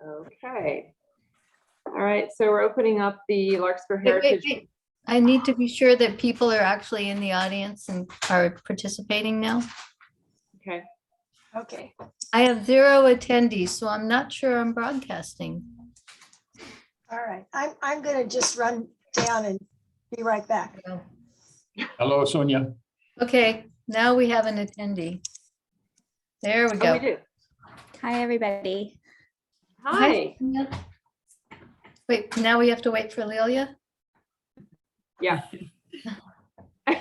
Okay. All right, so we're opening up the Larkspur Wait, Heritage. wait. I need to be sure that people are actually in the audience and are participating now. Okay. Okay. I have 0 attendees, so I'm not sure I'm broadcasting. All right. I'm going to just run down and be right back. Hello, Sonia. Okay, now we have an attendee. There we Oh, go. we do. Hi, everybody. Hi. Sonia. Wait, now we have to wait for Lelia? Yeah. All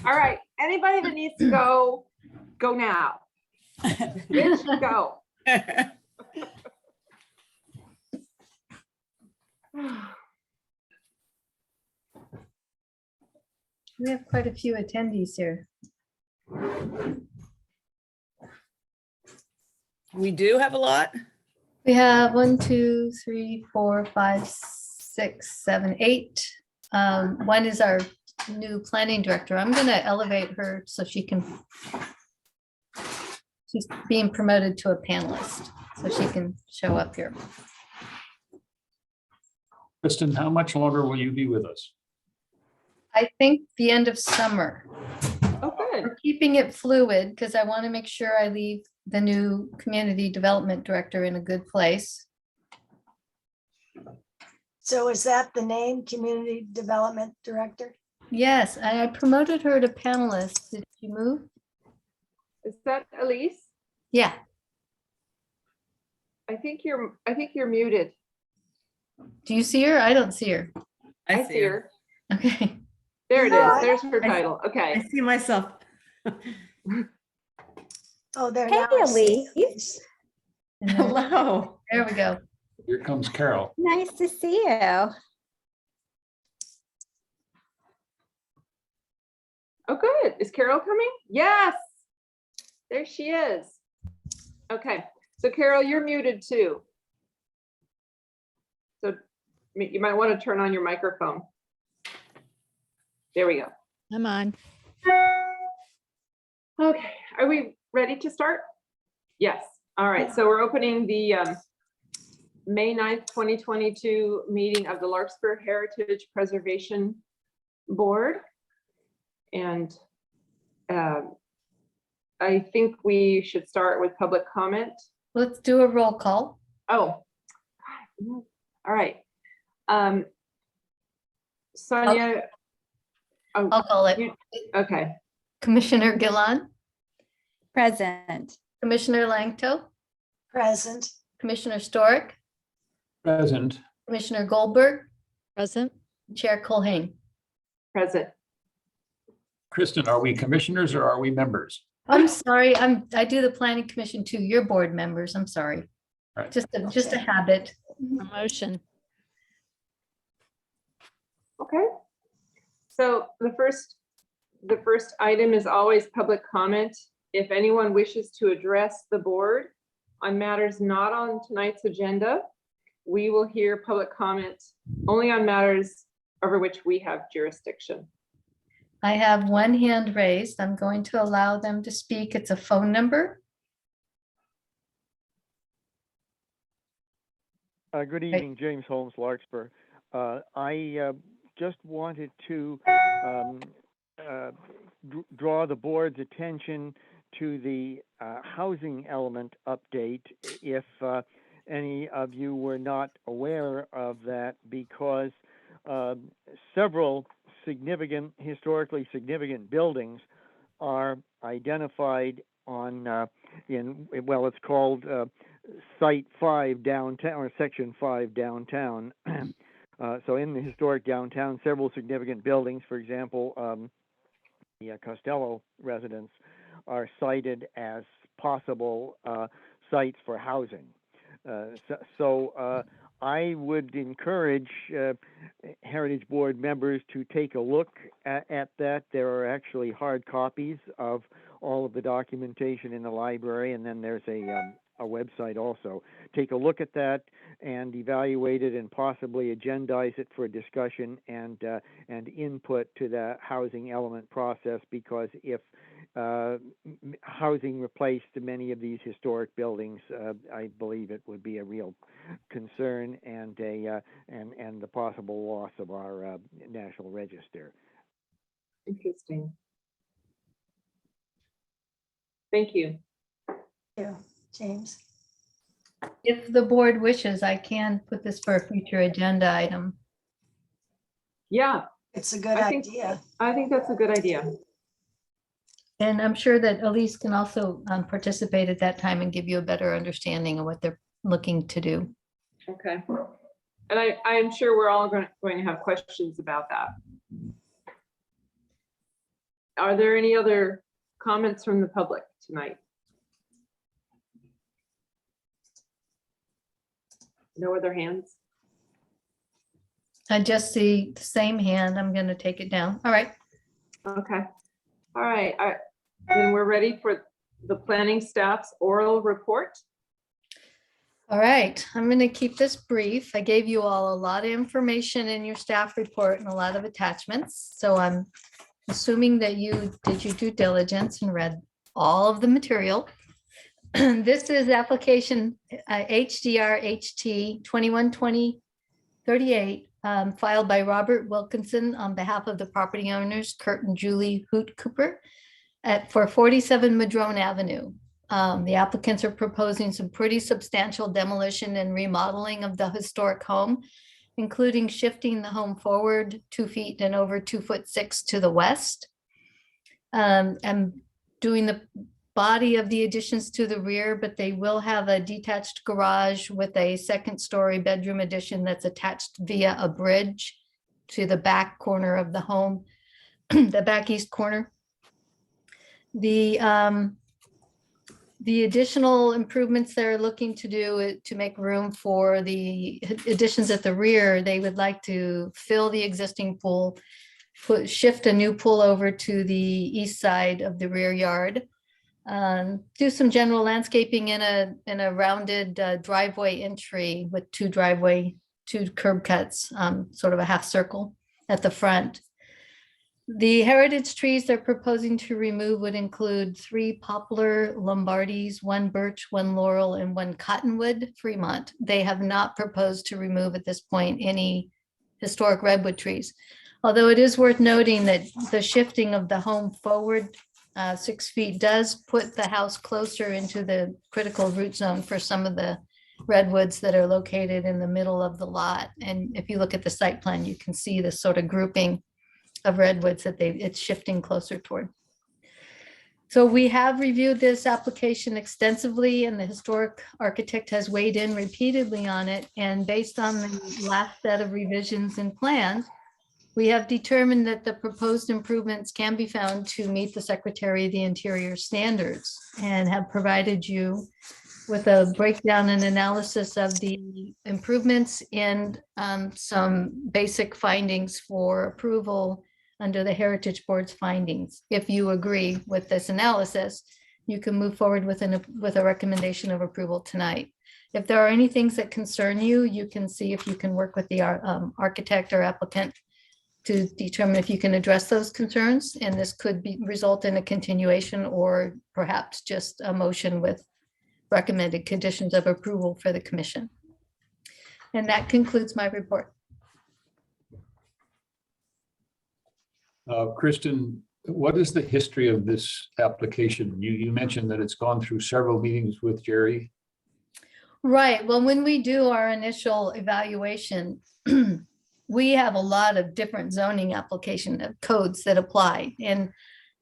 right. Anybody that needs to go, go now. Rich, go. We have quite a few attendees here. We do have a lot. We have 1, 2, 3, 4, 5, 6, 7, 8. One is our new planning director. I'm gonna elevate her so she can. She's being promoted to a panelist, so she can show up here. Kristen, how much longer will you be with us? I think the end of summer. Oh, good. We're keeping it fluid because I want to make sure I leave the new community development director in a good place. So is that the name, Community Development Director? Yes, and I promoted her to panelist. Did she move? Is that Elise? Yeah. I think you're muted. Do you see her? I don't see her. I see her. Okay. There it No, is. There's her title. I Okay. see myself. Oh, there. Hey, now I see Elise. Elise. And then- Hello. There we go. Here comes Carol. Nice to see you. Oh, good. Is Carol coming? Yes. There she is. Okay. So Carol, you're muted too. So you might want to turn on your microphone. There we go. I'm on. Okay. Are we ready to start? Yes. All right. So we're opening the May 9th, 2022 meeting of the Larkspur Heritage Preservation Board. And I think we should start with public comment. Let's do a roll call. Oh, all right. Sonia. Oh, I'll call it. okay. Commissioner Gillan, Present. Commissioner Langto, Present. Commissioner Storick, Present. Commissioner Goldberg, Present. Chair Colhane. Present. Kristen, are we commissioners or are we members? I'm sorry, I do the planning commission too. You're board members. I'm sorry. Right. Just a habit. Motion. Okay. So the first item is always public comment. If anyone wishes to address the board on matters not on tonight's agenda, we will hear public comment only on matters over which we have jurisdiction. I have one hand raised. I'm going to allow them to speak. It's a phone number. Good evening, James Holmes, Larkspur. I just wanted to draw the board's attention to the housing element update if any of you were not aware of that, because several historically significant buildings are identified on it's called Site 5 downtown, or Section 5 downtown. So in the historic downtown, several significant buildings, for example, the Costello residence, are cited as possible sites for housing. So I would encourage Heritage Board members to take a look at that. There are actually hard copies of all of the documentation in the library, and then there's a website also. Take a look at that and evaluate it, and possibly agendize it for discussion and input to the housing element process, because if housing replaced in many of these historic buildings, I believe it would be a real concern and the possible loss of our National Register. Interesting. Thank you. Yeah, James. If the board wishes, I can put this for a future agenda item. Yeah, It's a good I think- idea. I think that's a good idea. And I'm sure that Elise can also participate at that time and give you a better understanding of what they're looking to do. Okay. And I am sure we're all going to have questions about that. Are there any other comments from the public tonight? No other hands? I just see the same hand. I'm going to take it down. All right. Okay. All right. Then we're ready for the planning staff's oral report. All right. I'm going to keep this brief. I gave you all a lot of information in your staff report and a lot of attachments. So I'm assuming that you did your due diligence and read all of the material. This is application HDR HT 212038 filed by Robert Wilkinson on behalf of the property owners, Kurt and Julie Hoot Cooper for 47 Madrone Avenue. The applicants are proposing some pretty substantial demolition and remodeling of the historic home, including shifting the home forward 2 feet and over 2'6" to the west. And doing the body of the additions to the rear, but they will have a detached garage with a second-story bedroom addition that's attached via a bridge to the back corner of the home, the back east corner. The additional improvements they're looking to do to make room for the additions at the rear, they would like to fill the existing pool, shift a new pool over to the east side of the rear yard, do some general landscaping in a rounded driveway entry with two curb cuts, sort of a half circle at the front. The heritage trees they're proposing to remove would include 3 poplar Lombardis, 1 birch, 1 laurel, and 1 cottonwood Fremont. They have not proposed to remove at this point any historic redwood trees. Although it is worth noting that the shifting of the home forward 6 feet does put the house closer into the critical root zone for some of the redwoods that are located in the middle of the lot. And if you look at the site plan, you can see this sort of grouping of redwoods that it's shifting closer toward. So we have reviewed this application extensively, and the historic architect has weighed in repeatedly on it. And based on the last set of revisions and plans, we have determined that the proposed improvements can be found to meet the Secretary of the Interior standards, and have provided you with a breakdown and analysis of the improvements and some basic findings for approval under the Heritage Board's findings. If you agree with this analysis, you can move forward with a recommendation of approval tonight. If there are any things that concern you, you can see if you can work with the architect or applicant to determine if you can address those concerns. And this could result in a continuation or perhaps just a motion with recommended conditions of approval for the commission. And that concludes my report. Kristen, what is the history of this application? You mentioned that it's gone through several meetings with Jerry. Right. Well, when we do our initial evaluation, we have a lot of different zoning application codes that apply and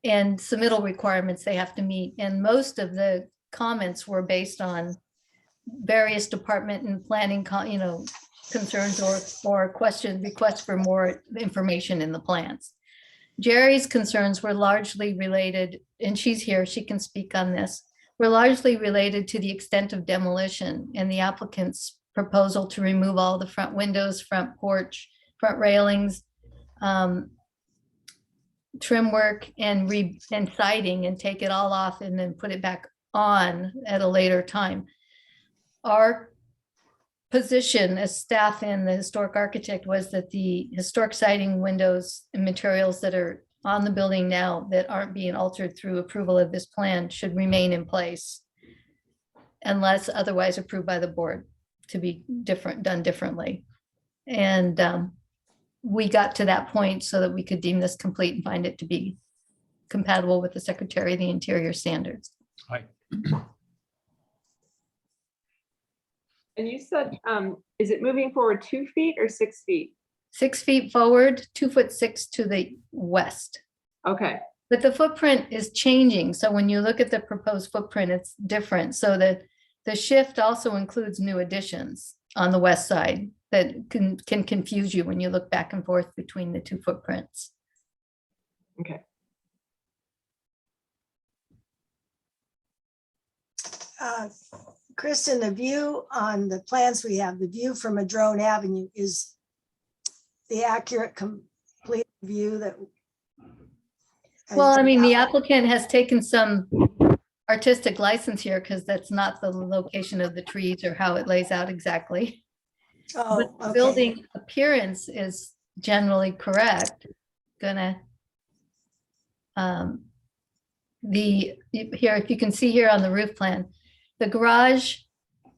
submittal requirements they have to meet. And most of the comments were based on various department and planning, concerns or requests for more information in the plans. Jerry's concerns were largely related, and she's here, she can speak on this, were largely related to the extent of demolition and the applicant's proposal to remove all the front windows, front porch, front railings, trim work and siding, and take it all off and then put it back on at a later time. Our position as staff and the historic architect was that the historic siding, windows, and materials that are on the building now that aren't being altered through approval of this plan should remain in place unless otherwise approved by the board to be done differently. And we got to that point so that we could deem this complete and find it to be compatible with the Secretary of the Interior standards. Hi. And you said, is it moving forward 2 feet or 6 feet? 6 feet forward, 2'6" to the west. Okay, But the footprint is changing. So when you look at the proposed footprint, it's different. So that the shift also includes new additions on the west side that can confuse you when you look back and forth between the two footprints. okay. Kristen, the view on the plans we have, the view from Madrone Avenue is the accurate, complete view that. Well, I mean, the applicant has taken some artistic license here because that's not the location of the trees or how it lays out exactly. Oh, But the okay. building appearance is generally correct. Here, if you can see here on the roof plan, the garage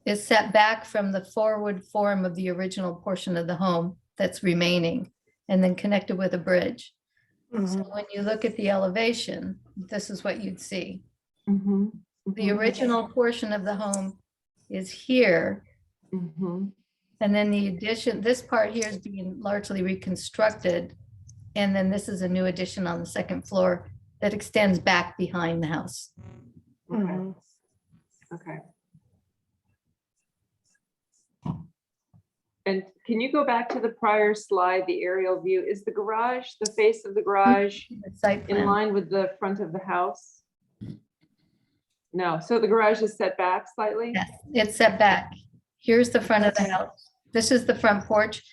is set back from the forward form of the original portion of the home that's remaining and then connected with a bridge. So Mhm. when you look at the elevation, this is what you'd see. Mhm, The mhm, original portion of the home is here. mhm. And then the addition, this part here is being largely reconstructed. And then this is a new addition on the second floor that extends back behind the house. Okay, Mhm. okay. And can you go back to the prior slide, the aerial view? Is the garage, the face of the garage The site in plan. line with the front of the house? No, so the garage is set back slightly? Yes, it's set back. Here's the front of the Okay. house. This is the front porch.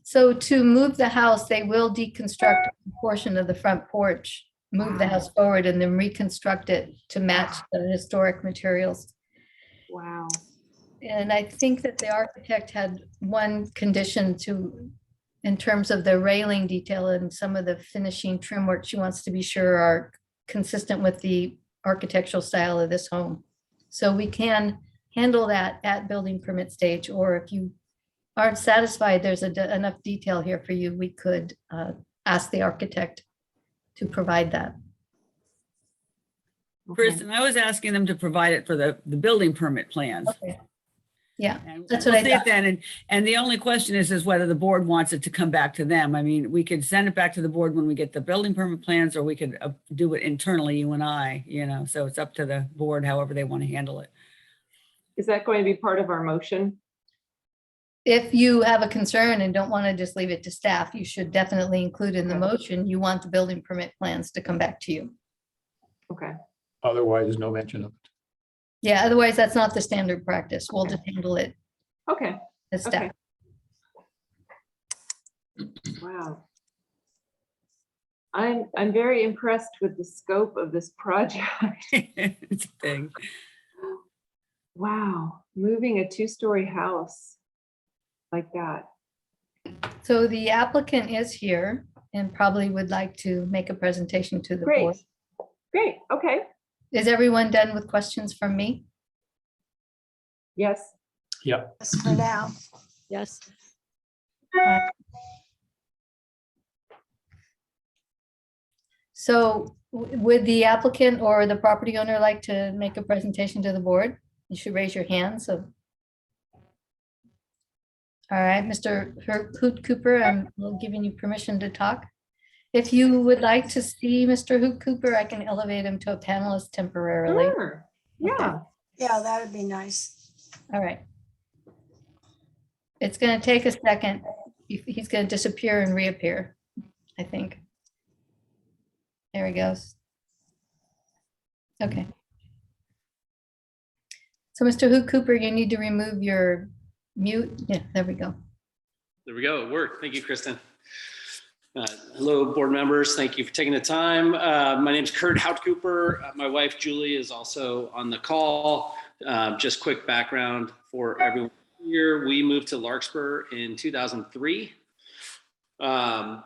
So to move the house, they will deconstruct a portion of the front porch, move the house forward and then reconstruct it to match the historic materials. Wow. And I think that the architect had one condition in terms of the railing detail and some of the finishing trim work she wants to be sure are consistent with the architectural style of this home. So we can handle that at building permit stage, or if you aren't satisfied, there's enough detail here for you, we could ask the architect to provide that. Okay. Kristen, I was asking them to provide it for the building permit plans. Okay. Yeah, And that's we'll what I see it thought. then. And the only question is whether the board wants it to come back to them. I mean, we could send it back to the board when we get the building permit plans, or we could do it internally, you and I, so it's up to the board, however they want to handle it. Is that going to be part of our motion? If you have a concern and don't want to just leave it to staff, you should definitely include in the Okay. motion, you want the building permit plans to come back to you. Okay, Otherwise, no mention of it. Yeah, otherwise that's not the standard practice. We'll just handle it okay, as okay. staff. Wow. I'm very impressed with the scope of this project. It's a thing. Wow, moving a 2-story house like that. So the applicant is here and probably would like to make a presentation to the Great, board. great, okay, Is everyone done with questions from me? yes. Yeah, Just for now. Yes. So would the applicant or the property owner like to make a presentation to the board? You should raise your hand, so. All right, Mr. Hoot Cooper, I'm giving you permission to talk. If you would like to see Mr. Hoot Cooper, I can elevate him to a panelist temporarily. Sure, yeah, Yeah, that would be nice. All right. It's going to take a second. He's going to disappear and reappear, I think. There he goes. Okay. So Mr. Hoot Cooper, you need to remove your mute. Yeah, there we go. There we go. It worked. Thank you, Kristen. Hello, board members. Thank you for taking the time. My name is Kurt Houtcooper. My wife, Julie, is also on the call. Just quick background for everyone here. We moved to Larkspur in 2003.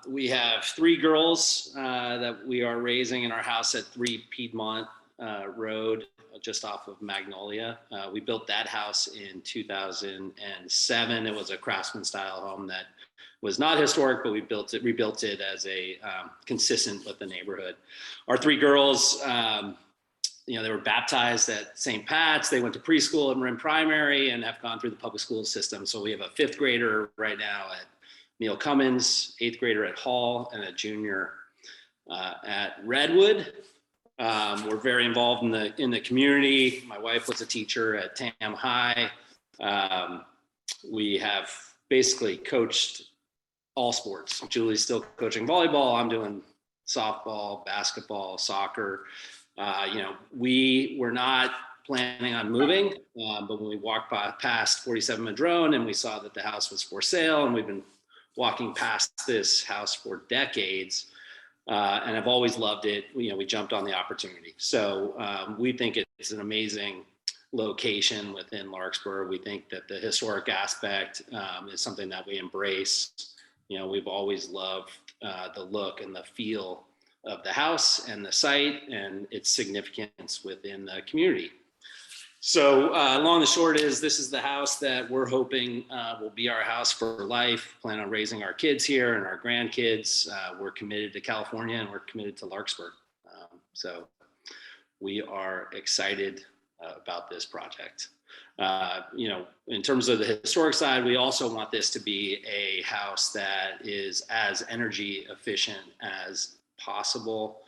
We have 3 girls that we are raising in our house at 3 Piedmont Road, just off of Magnolia. We built that house in 2007. It was a craftsman style home that was not historic, but we rebuilt it as a consistent with the neighborhood. Our 3 girls, they were baptized at St. Pat's. They went to preschool and were in primary and have gone through the public school system. So we have a 5th grader right now at Neil Cummins, 8th grader at Hall, and a junior at Redwood. We're very involved in the community. My wife was a teacher at Tam High. We have basically coached all sports. Julie's still coaching volleyball. I'm doing softball, basketball, soccer. We were not planning on moving, but when we walked past 47 Madrone and we saw that the house was for sale, and we've been walking past this house for decades, and I've always loved it. We jumped on the opportunity. So we think it's an amazing location within Larkspur. We think that the historic aspect is something that we embrace. We've always loved the look and the feel of the house and the site and its significance within the community. So long and short is, this is the house that we're hoping will be our house for life. Plan on raising our kids here and our grandkids. We're committed to California and we're committed to Larkspur. So we are excited about this project. In terms of the historic side, we also want this to be a house that is as energy efficient as possible.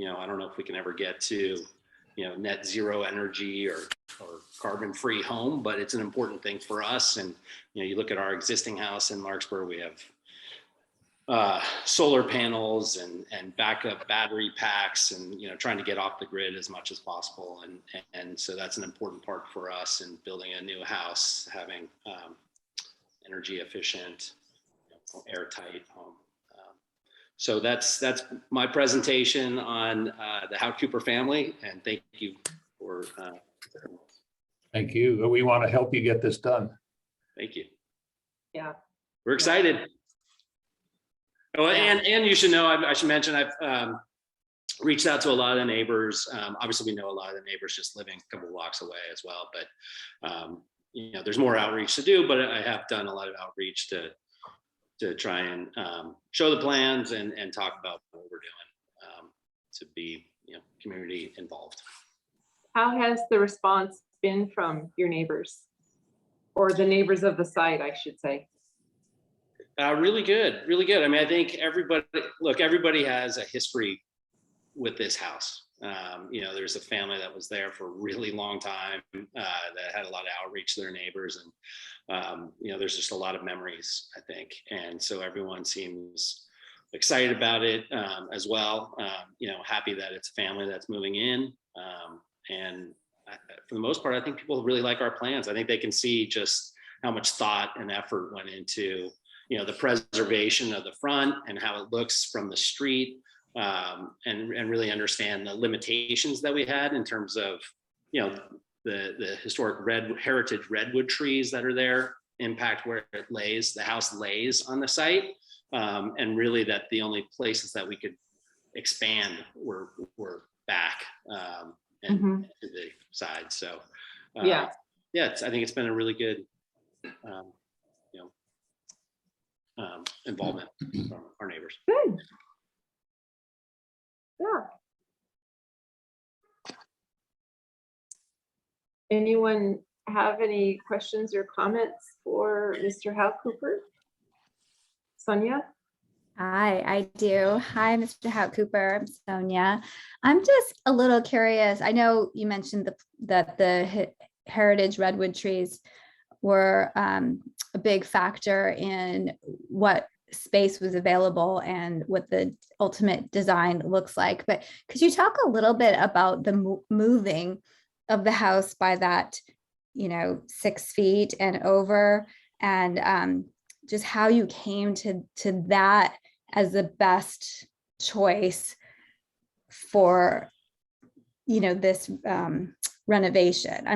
I don't know if we can ever get to net zero energy or carbon-free home, but it's an important thing for us. And you look at our existing house in Larkspur, we have solar panels and backup battery packs, and trying to get off the grid as much as possible. And so that's an important part for us in building a new house, having energy efficient, airtight home. So that's my presentation on the Hout Cooper family, and thank you for. Thank you. We want to help you get this done. Thank you. Yeah. We're excited. Oh, and you should know, I should mention, I've reached out to a lot of the neighbors. Obviously, we know a lot of the neighbors just living a couple blocks away as well. But there's more outreach to do. But I have done a lot of outreach to try and show the plans and talk about what we're doing to be community involved. How has the response been from your neighbors, or the neighbors of the site, I should say? Really good, really good. I mean, I think everybody has a history with this house. There's a family that was there for a really long time that had a lot of outreach to their neighbors, and there's just a lot of memories, I think. And so everyone seems excited about it as well. Happy that it's a family that's moving in. And for the most part, I think people really like our plans. I think they can see just how much thought and effort went into, the preservation of the front and how it looks from the street, and really understand the limitations that we had in terms of, the historic heritage redwood trees that are there impact where it lays, the house lays on the site, and really that the only places that we could expand were back and to the side. So I think it's been a really good involvement from our neighbors. Good. Yeah. Anyone have any questions or comments for Mr. Hout Cooper? Sonia? Hi, I do. Hi, Mr. Hout Cooper. I'm Sonia. I'm just a little curious. I know you mentioned that the heritage redwood trees were a big factor in what space was available and what the ultimate design looks like. But could you talk a little bit about the moving of the house by that, 6 feet and over, and just how you came to that as the best choice for, this renovation?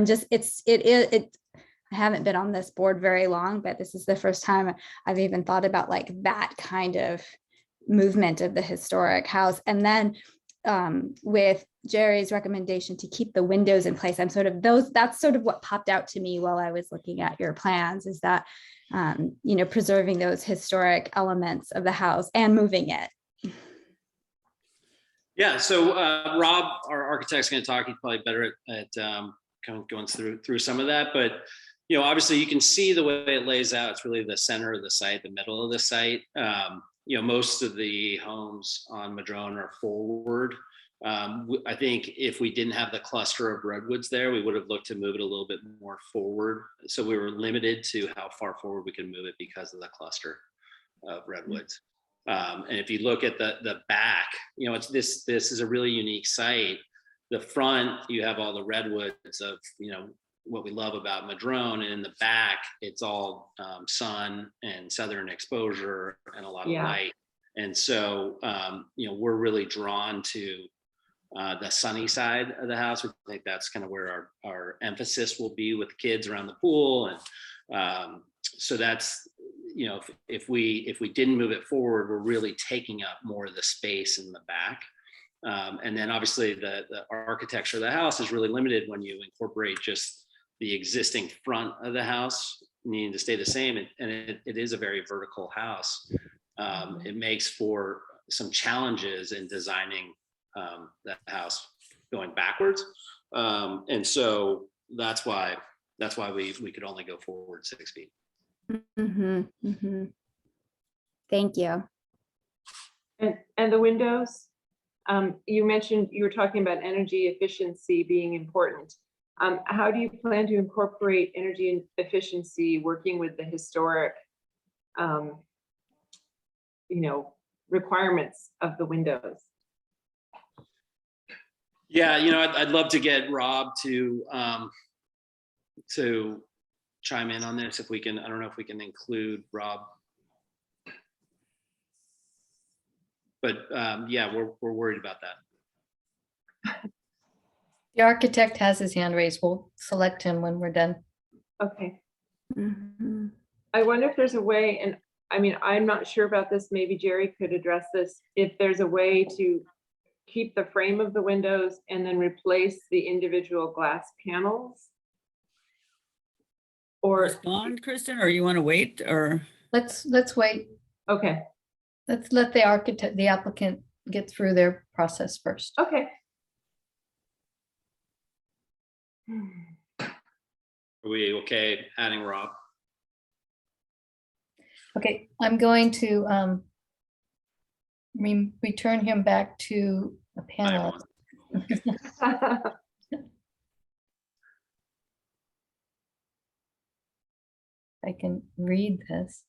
I haven't been on this board very long, but this is the first time I've even thought about like that kind of movement of the historic house. And then with Jerry's recommendation to keep the windows in place, that's sort of what popped out to me while I was looking at your plans, is that, preserving those historic elements of the house and moving it. Yeah, so Rob, our architect's going to talk. He's probably better at kind of going through some of that. But obviously, you can see the way it lays out. It's really the center of the site, the middle of the site. Most of the homes on Madrone are forward. I think if we didn't have the cluster of redwoods there, we would have looked to move it a little bit more forward. So we were limited to how far forward we could move it because of the cluster of redwoods. And if you look at the back, this is a really unique site. The front, you have all the redwoods of what we love about Madrone, and in the back, it's all sun and southern exposure and a lot of light. And so we're really drawn to the sunny side of the house. We think that's kind of where our emphasis will be with kids around the pool, and so that's. If we didn't move it forward, we're really taking up more of the space in the back. And then obviously the architecture of the house is really limited when you incorporate just the existing front of the house needing to stay the same. And it is a very vertical house. It makes for some challenges in designing that house going backwards. And so that's why we could only go forward 6 feet. Thank you. And the windows, you mentioned you were talking about energy efficiency being important. How do you plan to incorporate energy efficiency working with the historic, requirements of the windows? Yeah, I'd love to get Rob to chime in on this if we can. I don't know if we can include Rob, but yeah, we're worried about that. The architect has his hand raised. We'll select him when we're done. Okay. I wonder if there's a way, and I mean, I'm not sure about this, maybe Jerry could address this, if there's a way to keep the frame of the windows and then replace the individual glass panels. Or Respond, Kristen, or you want to wait, or? Let's wait. okay. Let's let the applicant get through their process first. Okay. Are we okay adding Rob? Okay, I'm going to return him back to a panel. I can read this.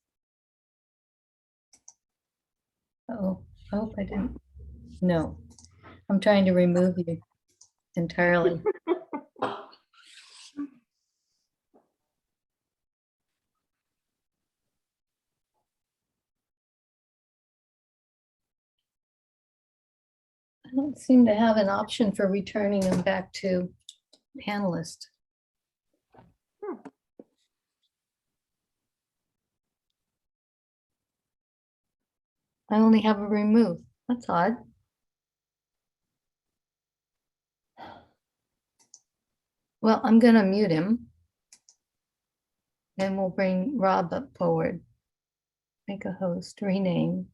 Oh, I hope I didn't. No, I'm trying to remove you entirely. I don't seem to have an option for returning them back to panelist. I only have a remove. That's odd. Well, I'm going to mute him. And we'll bring Rob up forward. Make a host, rename.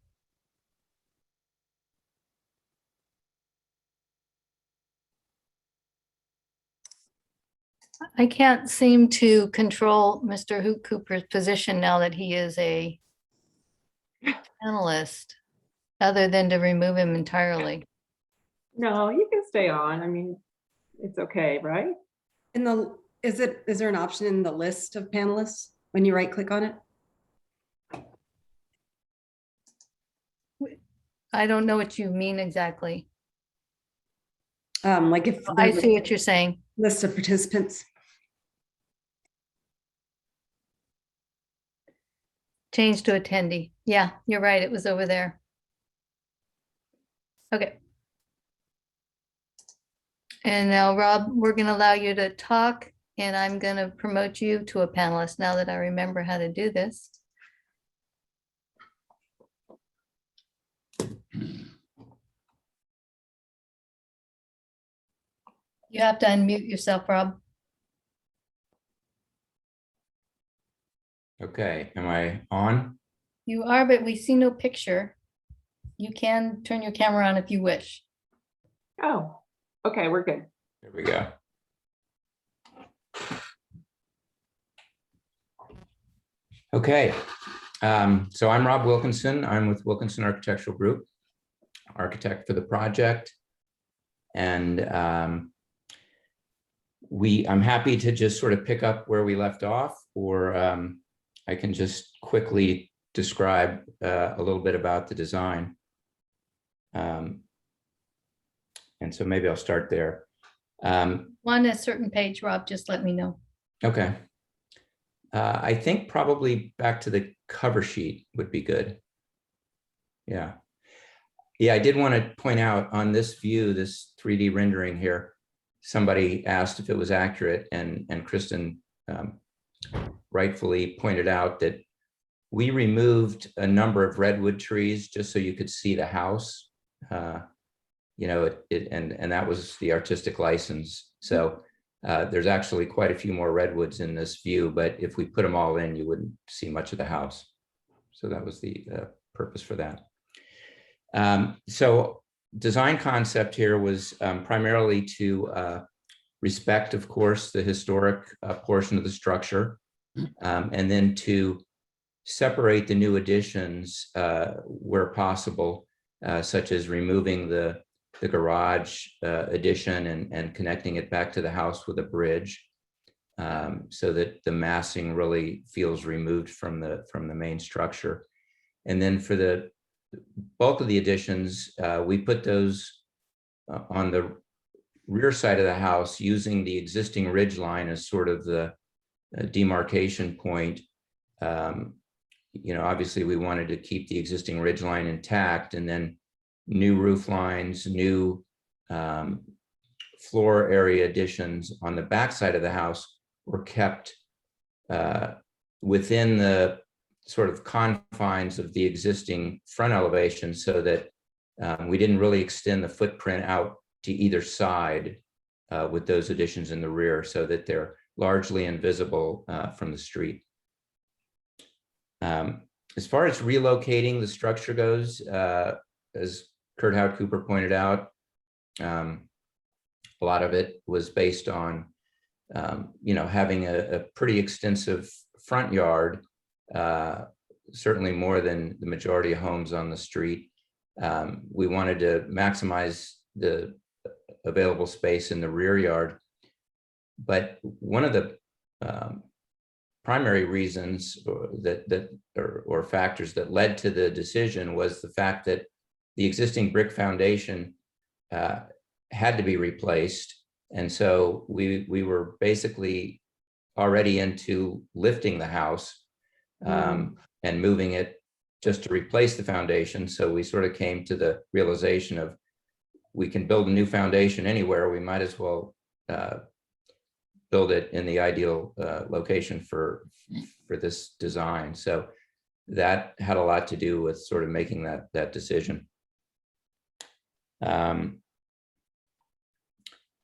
I can't seem to control Mr. Hoot Cooper's position now that he is a panelist, other than to remove him entirely. No, you can stay on. I mean, it's okay, right? Is there an option in the list of panelists when you right click on it? I don't know what you mean exactly. Like if I there's see a what you're saying. list of participants. Change to attendee. Yeah, you're right. It was over there. Okay. And now, Rob, we're going to allow you to talk And I'm going to promote you to a panelist now that I remember how to do this. You have to unmute yourself, Rob. Okay, am I on? You are, but we see no picture. You can turn your camera on if you wish. Oh, okay, we're good. There we go. Okay, so I'm Rob Wilkinson. I'm with Wilkinson Architectural Group, architect for the project. And I'm happy to just sort of pick up where we left off, or I can just quickly describe a little bit about the design. And so maybe I'll start there. On a certain page, Rob, just let me know. Okay. I think probably back to the cover sheet would be good. Yeah. Yeah, I did want to point out on this view, this 3D rendering here, somebody asked if it was accurate, and Kristen rightfully pointed out that we removed a number of redwood trees just so you could see the house. You know, and that was the artistic license. So there's actually quite a few more redwoods in this view, but if we put them all in, you wouldn't see much of the house. So that was the purpose for that. So design concept here was primarily to respect, of course, the historic portion of the structure, and then to separate the new additions where possible, such as removing the garage addition and connecting it back to the house with a bridge, so that the massing really feels removed from the main structure. And then for the bulk of the additions, we put those on the rear side of the house using the existing ridge line as sort of the demarcation point. You know, obviously we wanted to keep the existing ridge line intact, and then new roof lines, new floor area additions on the back side of the house were kept within the sort of confines of the existing front elevation, so that we didn't really extend the footprint out to either side with those additions in the rear, so that they're largely invisible from the street. As far as relocating the structure goes, as Kurt Howard-Cooper pointed out, a lot of it was based on, you know, having a pretty extensive front yard, certainly more than the majority of homes on the street. We wanted to maximize the available space in the rear yard. But one of the primary reasons or factors that led to the decision was the fact that the existing brick foundation had to be replaced. And so we were basically already into lifting the house and moving it just to replace the foundation. So we sort of came to the realization of, we can build a new foundation anywhere, we might as well build it in the ideal location for this design. So that had a lot to do with sort of making that decision.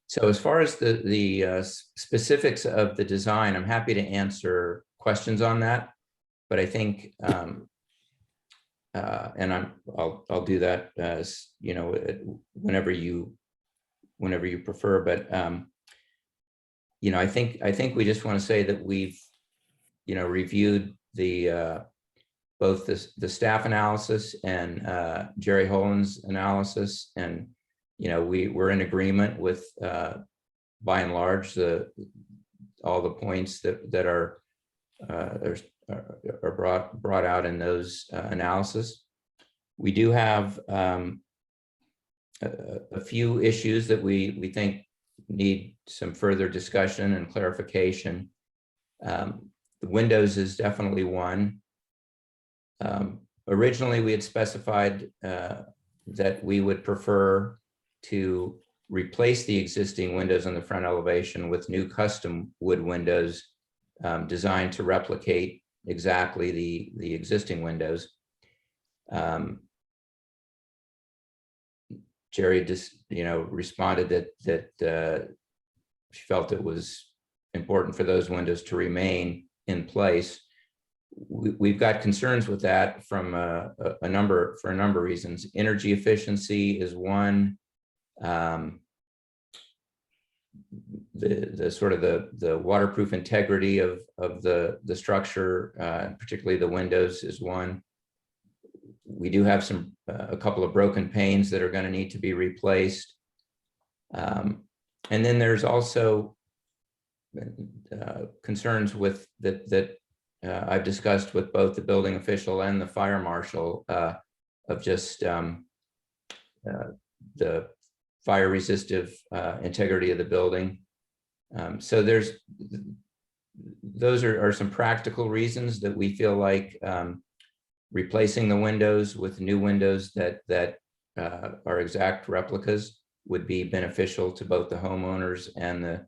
So as far as the specifics of the design, I'm happy to answer questions on that, but I think, and I'll do that as, you know, whenever you prefer. But you know, I think we just want to say that we've, you know, reviewed the both the staff analysis and Jerry Holland's analysis, and you know, we're in agreement with by and large all the points that are brought out in those analysis. We do have a few issues that we think need some further discussion and clarification. The windows is definitely one. Originally, we had specified that we would prefer to replace the existing windows on the front elevation with new custom wood windows designed to replicate exactly the existing windows. Jerry just, responded that she felt it was important for those windows to remain in place. We've got concerns with that from for a number of reasons. Energy efficiency is one. The sort of the waterproof integrity of the structure, particularly the windows, is one. We do have a couple of broken panes that are going to need to be replaced. And then there's also concerns with that I've discussed with both the building official and the fire marshal of just the fire resistive integrity of the building. So those are some practical reasons that we feel like replacing the windows with new windows that are exact replicas would be beneficial to both the homeowners and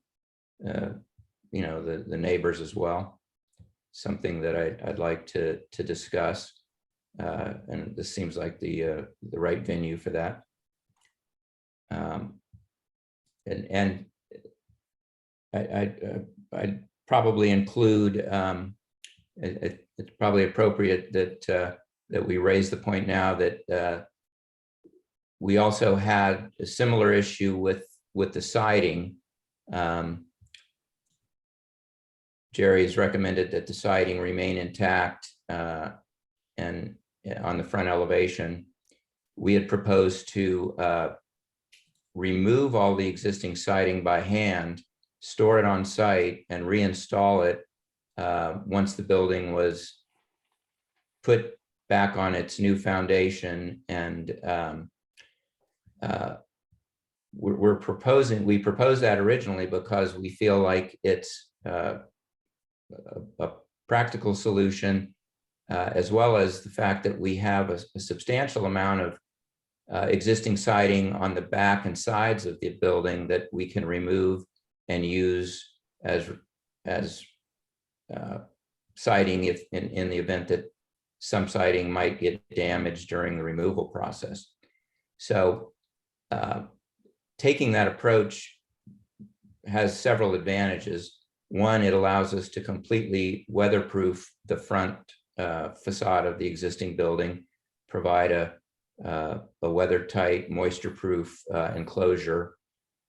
the neighbors as well. Something that I'd like to discuss, and this seems like the right venue for that. And I'd probably include, it's probably appropriate that we raise the point now that we also had a similar issue with the siding. Jerry has recommended that the siding remain intact and on the front elevation. We had proposed to remove all the existing siding by hand, store it on site, and reinstall it once the building was put back on its new foundation. And we proposed that originally because we feel like it's a practical solution, as well as the fact that we have a substantial amount of existing siding on the back and sides of the building that we can remove and use as siding if in the event that some siding might get damaged during the removal process. So taking that approach has several advantages. One, it allows us to completely weatherproof the front facade of the existing building, provide a weather-tight, moisture-proof enclosure.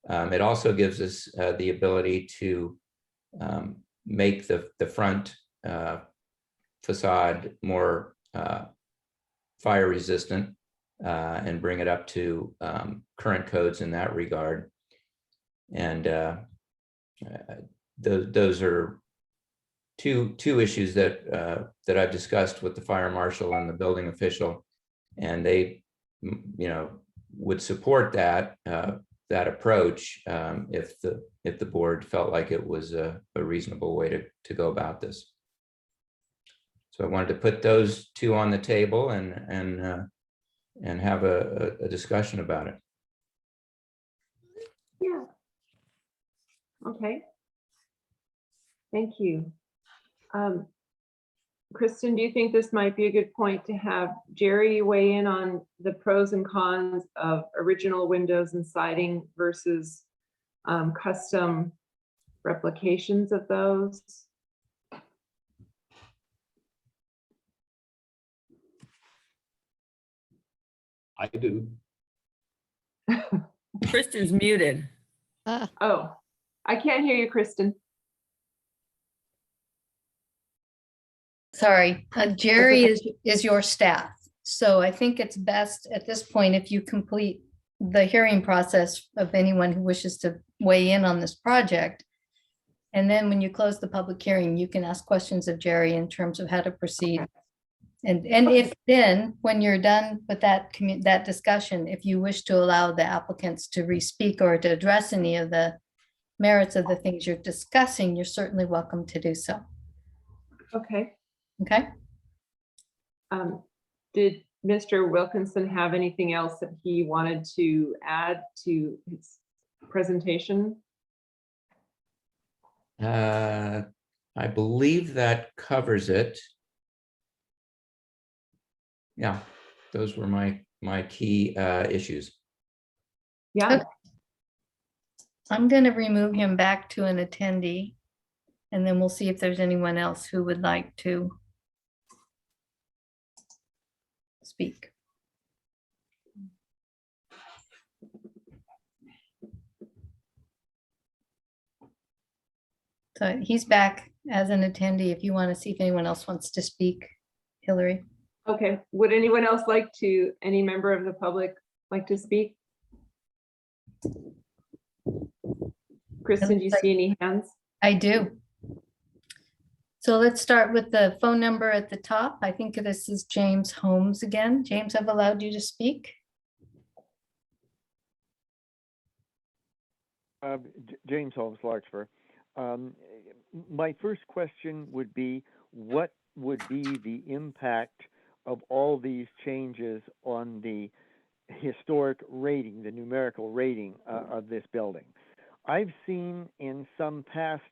It also gives us the ability to make the front facade more fire resistant and bring it up to current codes in that regard. And those are two issues that I've discussed with the fire marshal and the building official, and they, would support that approach if the board felt like it was a reasonable way to go about this. So I wanted to put those two on the table and have a discussion about it. Yeah. Okay. Thank you. Kristen, do you think this might be a good point to have Jerry weigh in on the pros and cons of original windows and siding versus custom replications of those? I do. Kristen's muted. Oh, I can't hear you, Kristen. Sorry, Jerry is your staff. So I think it's best at this point if you complete the hearing process of anyone who wishes to weigh in on this project. And then when you close the public hearing, you can ask questions of Jerry in terms of how to proceed. And if then, when you're done with that discussion, if you wish to allow the applicants to re-speak or to address any of the merits of the things you're discussing, you're certainly welcome to do so. Okay. Okay. Did Mr. Wilkinson have anything else that he wanted to add to presentation? I believe that covers it. Yeah, those were my key issues. Yeah, I'm going to remove him back to an attendee, and then we'll see if there's anyone else who would like to speak. So he's back as an attendee if you want to see if anyone else wants to speak, Hillary. okay. Would anyone else like to, any member of the public like to speak? Kristen, do you see any hands? I do. So let's start with the phone number at the top. I think this is James Holmes again. James, I've allowed you to speak. James Holmes, Larkspur. My first question would be, what would be the impact of all these changes on the historic rating, the numerical rating of this building? I've seen in some past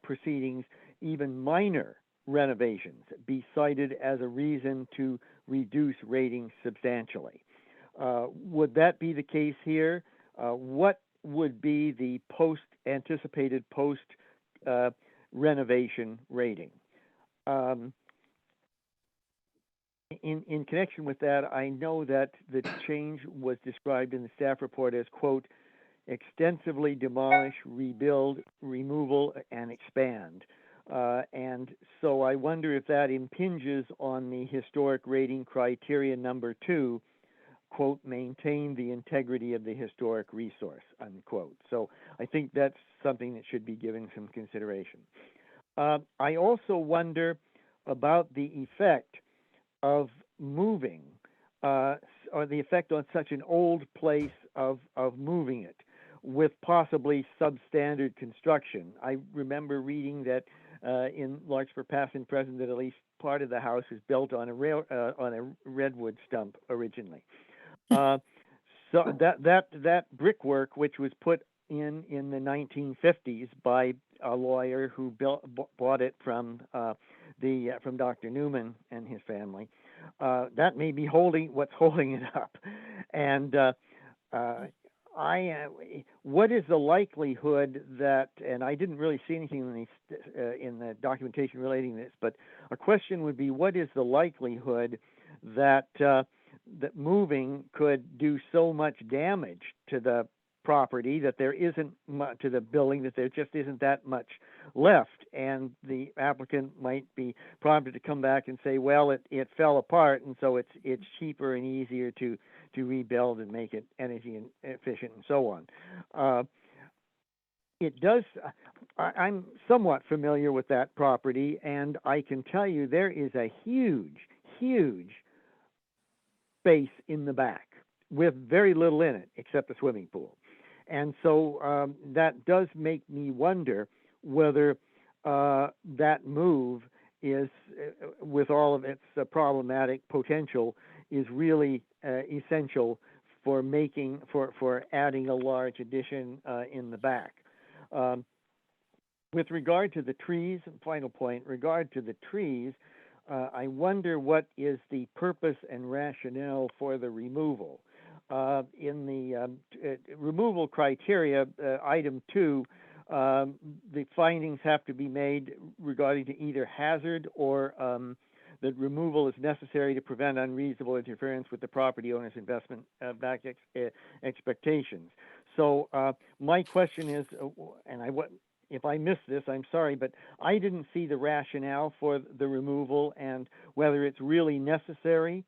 proceedings even minor renovations be cited as a reason to reduce ratings substantially. Would that be the case here? What would be the anticipated post renovation rating? In connection with that, I know that the change was described in the staff report as, quote, extensively demolish, rebuild, removal, and expand. And so I wonder if that impinges on the historic rating criteria number 2, quote, maintain the integrity of the historic resource, unquote. So I think that's something that should be given some consideration. I also wonder about the effect of moving, or the effect on such an old place of moving it with possibly substandard construction. I remember reading that in Larkspur Past and Present that at least part of the house was built on a redwood stump originally. So that brickwork, which was put in the 1950s by a lawyer who bought it from Dr. Newman and his family, that may be what's holding it up. And what is the likelihood that, and I didn't really see anything in the documentation relating to this, but a question would be, what is the likelihood that that moving could do so much damage to the property that there isn't much to the building, that there just isn't that much left, and the applicant might be prompted to come back and say, well, it fell apart, and so it's cheaper and easier to rebuild and make it energy efficient and so on. It does. I'm somewhat familiar with that property, and I can tell you there is a huge space in the back with very little in it except a swimming pool. And so that does make me wonder whether that move is, with all of its problematic potential, is really essential for adding a large addition in the back. With regard to the trees, final point, regard to the trees, I wonder what is the purpose and rationale for the removal. In the removal criteria, item 2, the findings have to be made regarding to either hazard or that removal is necessary to prevent unreasonable interference with the property owner's investment back expectations. So my question is, and if I missed this, I'm sorry, but I didn't see the rationale for the removal and whether it's really necessary.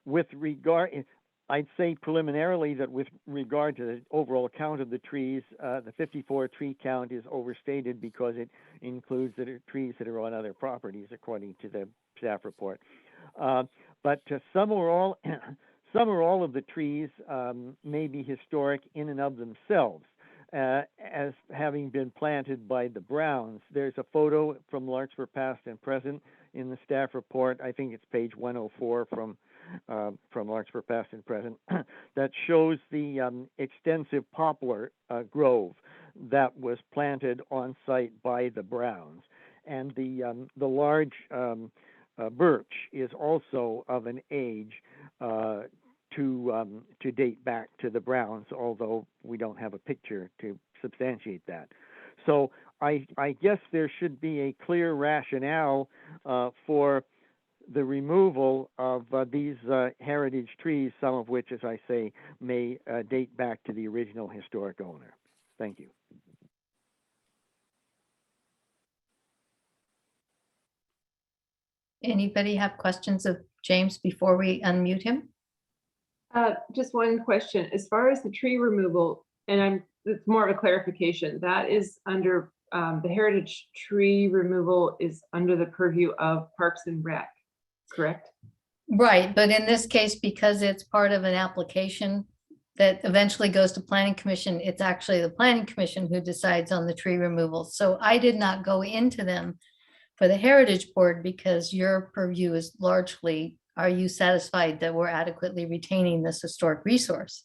With regard, I'd say preliminarily that with regard to the overall count of the trees, the 54 tree count is overstated because it includes the trees that are on other properties, according to the staff report. But some or all of the trees may be historic in and of themselves, as having been planted by the Browns. There's a photo from Larkspur Past and Present in the staff report. I think it's page 104 from from Larkspur past and present that shows the extensive poplar grove that was planted on site by the Browns, and the large birch is also of an age to date back to the Browns, although we don't have a picture to substantiate that. So I guess there should be a clear rationale for the removal of these heritage trees, some of which, as I say, may date back to the original historic owner. Thank you. Anybody have questions of James before we unmute him? Just one question. As far as the tree removal, and it's more of a clarification, that is under the heritage tree removal is under the purview of Parks and Rec, correct? Right, but in this case, because it's part of an application that eventually goes to Planning Commission, it's actually the Planning Commission who decides on the tree removal. So I did not go into them for the Heritage Board because your purview is largely, are you satisfied that we're adequately retaining this historic resource?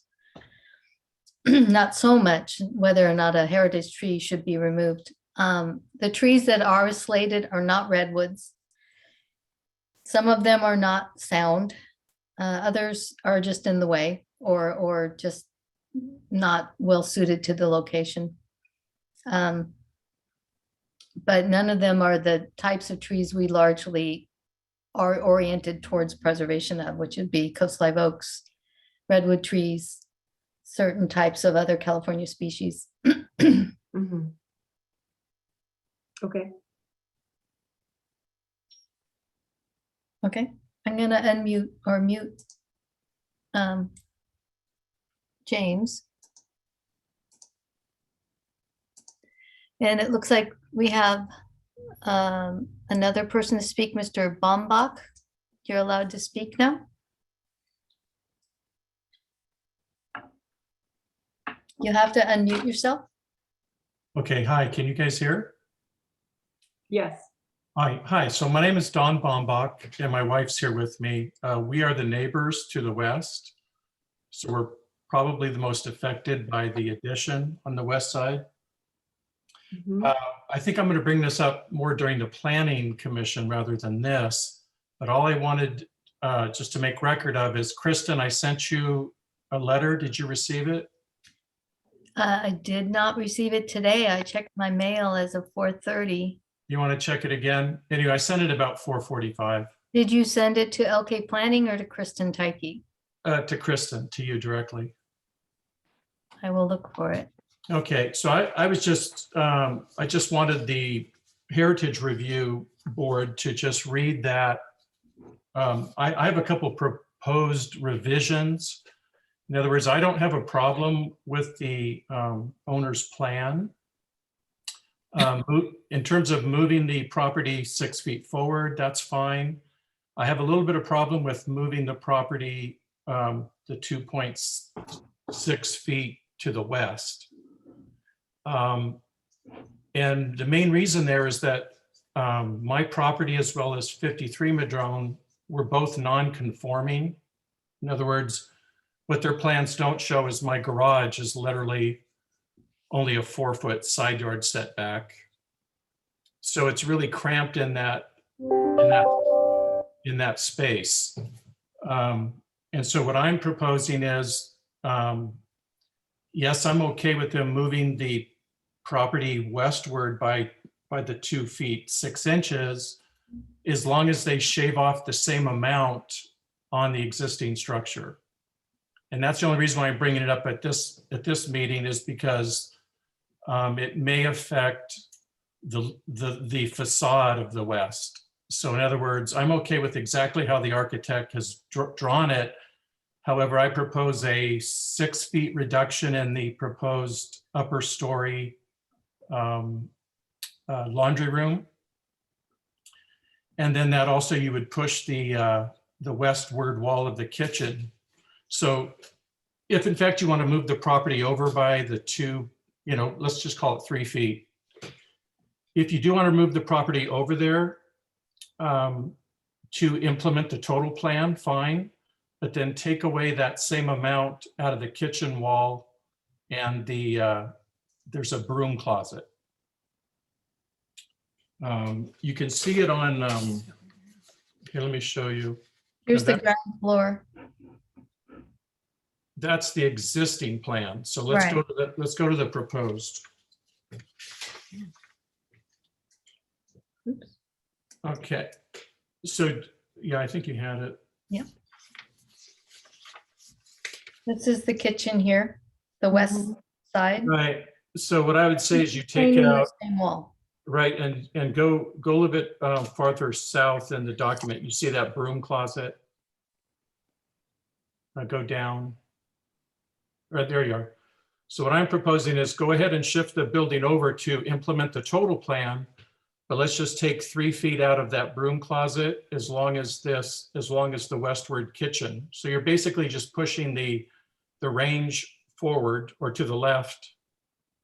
Not so much whether or not a heritage tree should be removed. The trees that are slated are not redwoods. Some of them are not sound. Others are just in the way or just not well suited to the location. But none of them are the types of trees we largely are oriented towards preservation of, which would be coast live oaks, redwood trees, certain types of other California species. Mm-hmm. Okay. Okay, I'm gonna unmute or mute James. And it looks like we have another person to speak, Mr. Bombach. You're allowed to speak now. You have to unmute yourself. Okay, hi, can you guys hear? Yes. Hi, so my name is Don Bombach and my wife's here with me. We are the neighbors to the west. So we're probably the most affected by the addition on the west side. Mm-hmm. I think I'm going to bring this up more during the Planning Commission rather than this, but all I wanted just to make record of is, Kristen, I sent you a letter. Did you receive it? I did not receive it today. I checked my mail as of 4:30. You want to check it again? Anyway, I sent it about 4:45. Did you send it to LK Planning or to Kristen Tyke? To Kristen, to you directly. I will look for it. Okay, so I was just, I just wanted the Heritage Review Board to just read that. I have a couple proposed revisions. In other words, I don't have a problem with the owner's plan. In terms of moving the property 6 feet forward, that's fine. I have a little bit of problem with moving the property the 2.6 feet to the west. And the main reason there is that my property as well as 53 Madrone were both non-conforming. In other words, what their plans don't show is my garage is literally only a 4-foot side yard setback. So it's really cramped in that space. And so what I'm proposing is, yes, I'm okay with them moving the property westward by the 2 feet 6 inches, as long as they shave off the same amount on the existing structure. And that's the only reason why I'm bringing it up at this meeting is because it may affect the facade of the west. So in other words, I'm okay with exactly how the architect has drawn it. However, I propose a 6 feet reduction in the proposed upper story laundry room. And then that also you would push the westward wall of the kitchen. So if in fact you want to move the property over by the 2, let's just call it 3 feet. If you do want to move the property over there to implement the total plan, fine. but then take away that same amount out of the kitchen wall and there's a broom closet. You can see it on, here, let me show you. Here's the that- ground floor. That's the existing plan. So let's go to the proposed. Oops. Okay, so, yeah, I think you had it. Yep. This is the kitchen here, the west side. Right, so what I would say is you take Painting the out, same wall. right, and go a little bit farther south in the document. You see that broom closet? Go down. Right, there you are. So what I'm proposing is go ahead and shift the building over to implement the total plan, but let's just take 3 feet out of that broom closet as long as the westward kitchen. So you're basically just pushing the range forward or to the left,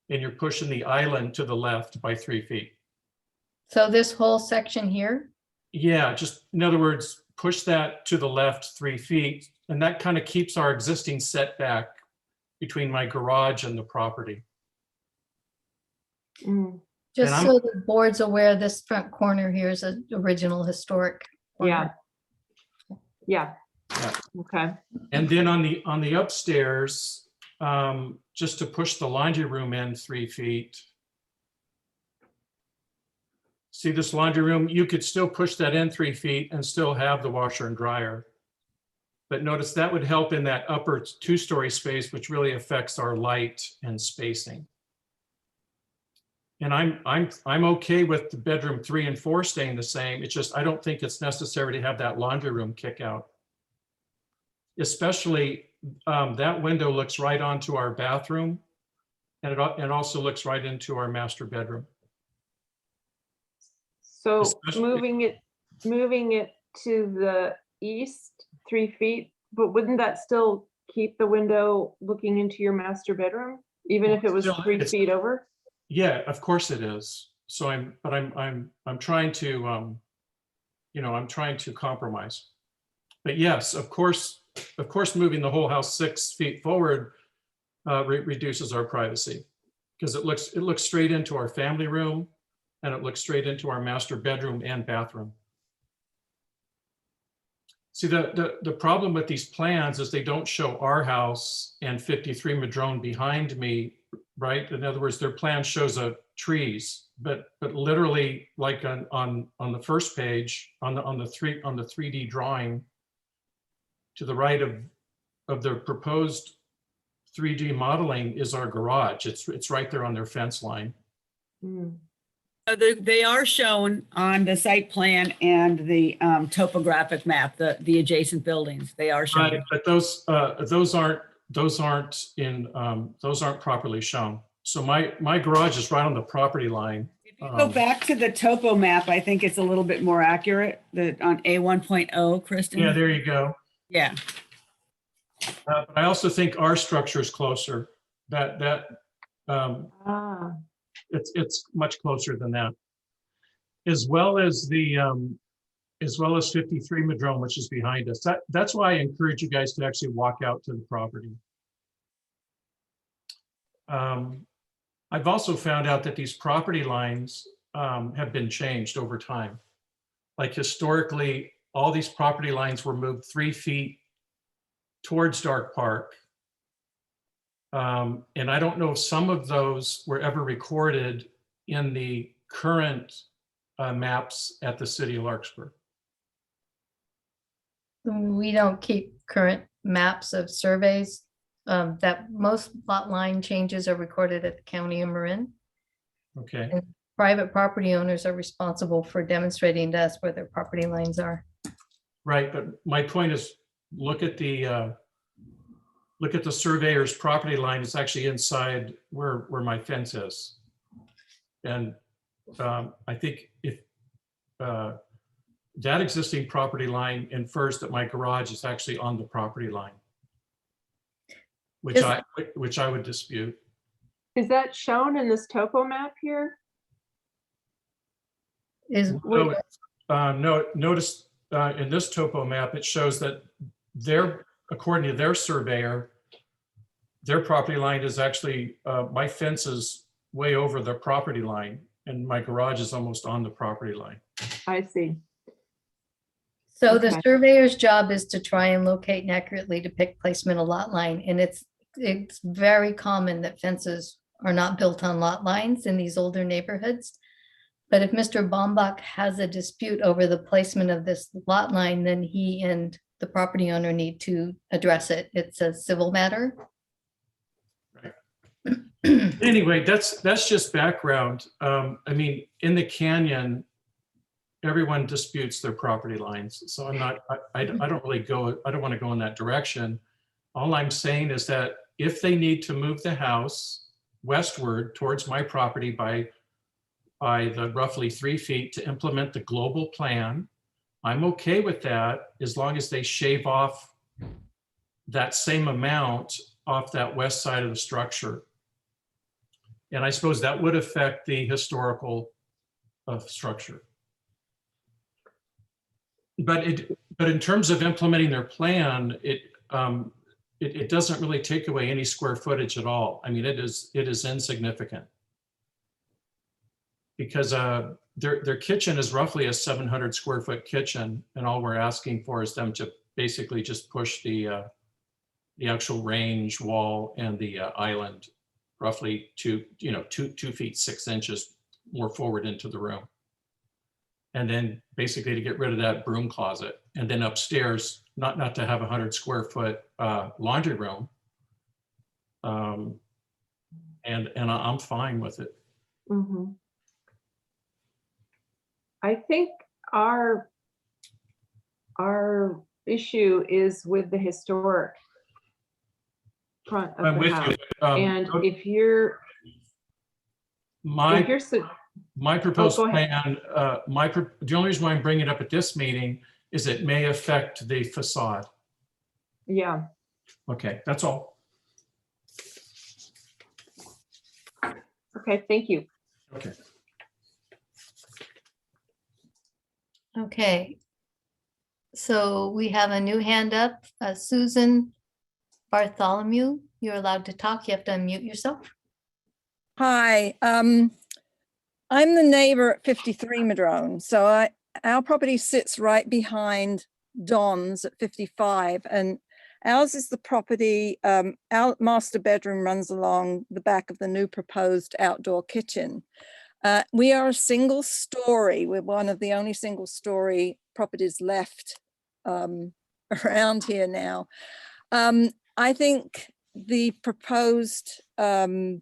and you're pushing the island to the left by 3 feet. So this whole section here, Yeah, just in other words, push that to the left 3 feet, and that kind of keeps our existing setback between my garage and the property. Mm, just I'm- so the board's aware, this front corner here is an original historic. yeah. corner. Yeah. Yeah. Okay. And then on the upstairs, just to push the laundry room in 3 feet. See this laundry room, you could still push that in 3 feet and still have the washer and dryer. But notice that would help in that upper 2-story space, which really affects our light and spacing. And I'm okay with the bedroom 3 and 4 staying the same. It's just, I don't think it's necessary to have that laundry room kick out. Especially that window looks right onto our bathroom, and it also looks right into our master bedroom. So Especially- moving it to the east 3 feet, but wouldn't that still keep the window looking into your master bedroom, even if it was Still, 3 it's- feet over? Yeah, of course it is. So I'm trying to, I'm trying to compromise. But yes, of course, moving the whole house 6 feet forward reduces our privacy, because it looks straight into our family room, and it looks straight into our master bedroom and bathroom. See, the problem with these plans is they don't show our house and 53 Madrone behind me, right? In other words, their plan shows trees, but literally, like on the first page, on the 3D drawing, to the right of the proposed 3D modeling is our garage. It's right there on their fence line. Mm. They are shown on the site plan and the topographic map, the adjacent buildings. They are shown. Right, but those aren't properly shown. So my garage is right on the property line. If you go back to the topo map, I think it's a little bit more accurate, on A1.0, Kristen. Yeah, there you go. Yeah. But I also think our structure is closer. Ah, It's much closer than that. As well as 53 Madrone, which is behind us. That's why I encourage you guys to actually walk out to the property. I've also found out that these property lines have been changed over time. Like historically, all these property lines were moved 3 feet towards Dark Park. And I don't know if some of those were ever recorded in the current maps at the city of Larkspur. We don't keep current maps of surveys. That most lot line changes are recorded at the county of Marin. Okay, And private property owners are responsible for demonstrating to us where their property lines are. right. But my point is, look at the surveyor's property line. It's actually inside where my fence is. And I think if that existing property line infers that my garage is actually on the property line, which I would dispute. is that shown in this topo map here? Is, No, notice in this topo map, it shows that their according to their surveyor, their property line is actually, my fence is way over the property line and my garage is almost on the property line. I see. So the Okay. surveyor's job is to try and locate and accurately depict placement of lot line, and it's very common that fences are not built on lot lines in these older neighborhoods. But if Mr. Bombach has a dispute over the placement of this lot line, then he and the property owner need to address it. It's a civil matter. Anyway, that's just background. I mean, in the canyon, everyone disputes their property lines. So I don't really go, I don't want to go in that direction. All I'm saying is that if they need to move the house westward towards my property by the roughly 3 feet to implement the global plan, I'm okay with that as long as they shave off that same amount off that west side of the structure. And I suppose that would affect the historical structure. But in terms of implementing their plan, it doesn't really take away any square footage at all. I mean, it is insignificant. Because their kitchen is roughly a 700 square foot kitchen, and all we're asking for is them to basically just push the actual range wall and the island roughly 2 feet 6 inches more forward into the room. And then basically to get rid of that broom closet. And then upstairs, not to have a 100 square foot laundry room. And I'm fine with it. Mhm. I think our issue is with the historic front of I'm the with house. you. And if you're, My proposed go ahead. plan, the only reason why I'm bringing it up at this meeting is it may affect the facade. Yeah, Okay, that's all. okay, thank you. Okay. Okay. So we have a new hand up, Susan Bartholomew. You're allowed to talk. You have to unmute yourself. Hi, I'm the neighbor at 53 Madrone. So our property sits right behind Don's at 55, and ours is the property, our master bedroom runs along the back of the new proposed outdoor kitchen. We are a single story. We're one of the only single story properties left around here now. I think the proposed, the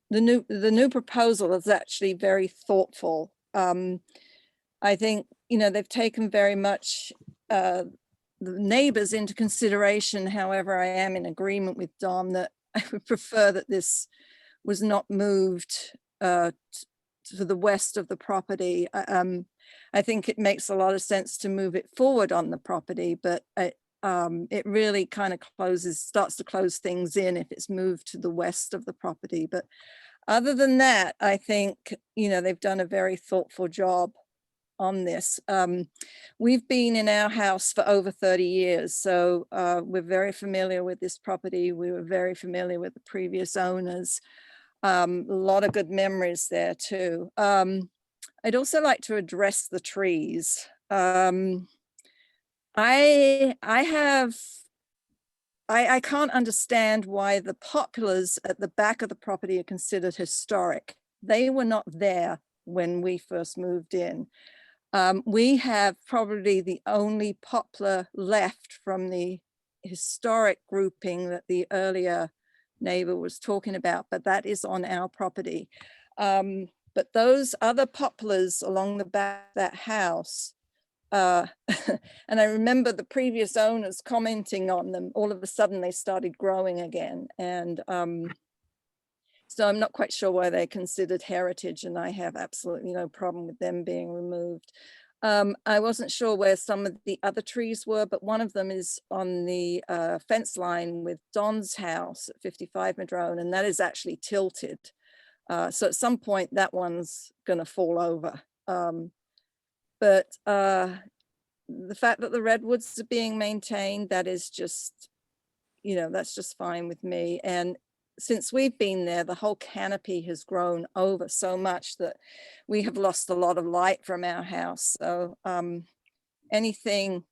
new proposal is actually very thoughtful. I think, they've taken very much the neighbors into consideration. However, I am in agreement with Dom that I would prefer that this was not moved to the west of the property. I think it makes a lot of sense to move it forward on the property, but it really kind of starts to close things in if it's moved to the west of the property. But other than that, I think, they've done a very thoughtful job on this. We've been in our house for over 30 years, so we're very familiar with this property. We were very familiar with the previous owners. A lot of good memories there too. I'd also like to address the trees. I can't understand why the poplars at the back of the property are considered historic. They were not there when we first moved in. We have probably the only poplar left from the historic grouping that the earlier neighbor was talking about, but that is on our property. But those other poplars along the back of that house, and I remember the previous owners commenting on them, all of a sudden they started growing again. And so I'm not quite sure why they're considered heritage, and I have absolutely no problem with them being removed. I wasn't sure where some of the other trees were, but one of them is on the fence line with Don's house at 55 Madrone, and that is actually tilted. So at some point that one's gonna fall over. But the fact that the redwoods are being maintained, that is just, that's just fine with me. And since we've been there, the whole canopy has grown over so much that we have lost a lot of light from our house. So anything,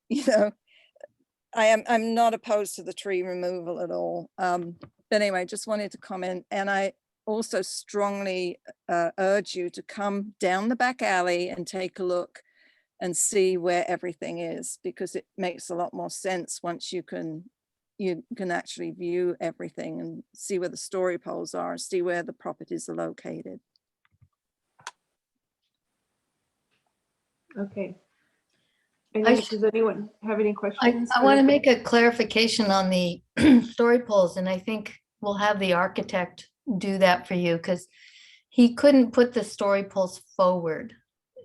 I'm not opposed to the tree removal at all. But anyway, just wanted to comment. And I also strongly urge you to come down the back alley and take a look and see where everything is, because it makes a lot more sense once you can actually view everything and see where the story poles are and see where the properties are located. Okay. Does anyone have any questions? I want to make a clarification on the story poles, and I think we'll have the architect do that for you, because he couldn't put the story poles forward.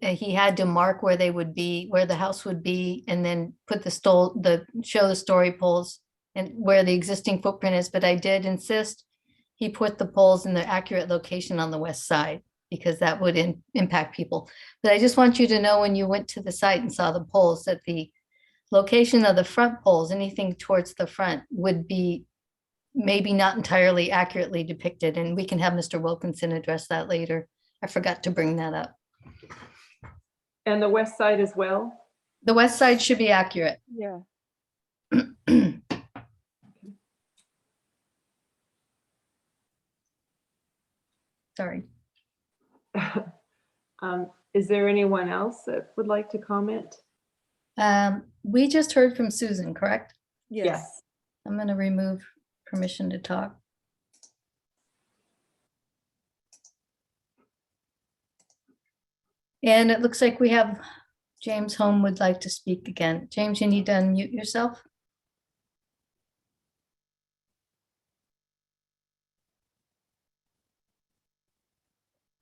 He had to mark where they would be, where the house would be, and then put show the story poles and where the existing footprint is. But I did insist he put the poles in the accurate location on the west side, because that would impact people. But I just want you to know, when you went to the site and saw the poles, that the location of the front poles, anything towards the front, would be maybe not entirely accurately depicted. And we can have Mr. Wilkinson address that later. I forgot to bring that up. And the west side as well? The west side should be accurate. Yeah. Sorry. Is there anyone else that would like to comment? We just heard from Susan, correct? Yes. I'm going to remove permission to talk. And it looks like we have James Holm would like to speak again. James, you need to unmute yourself.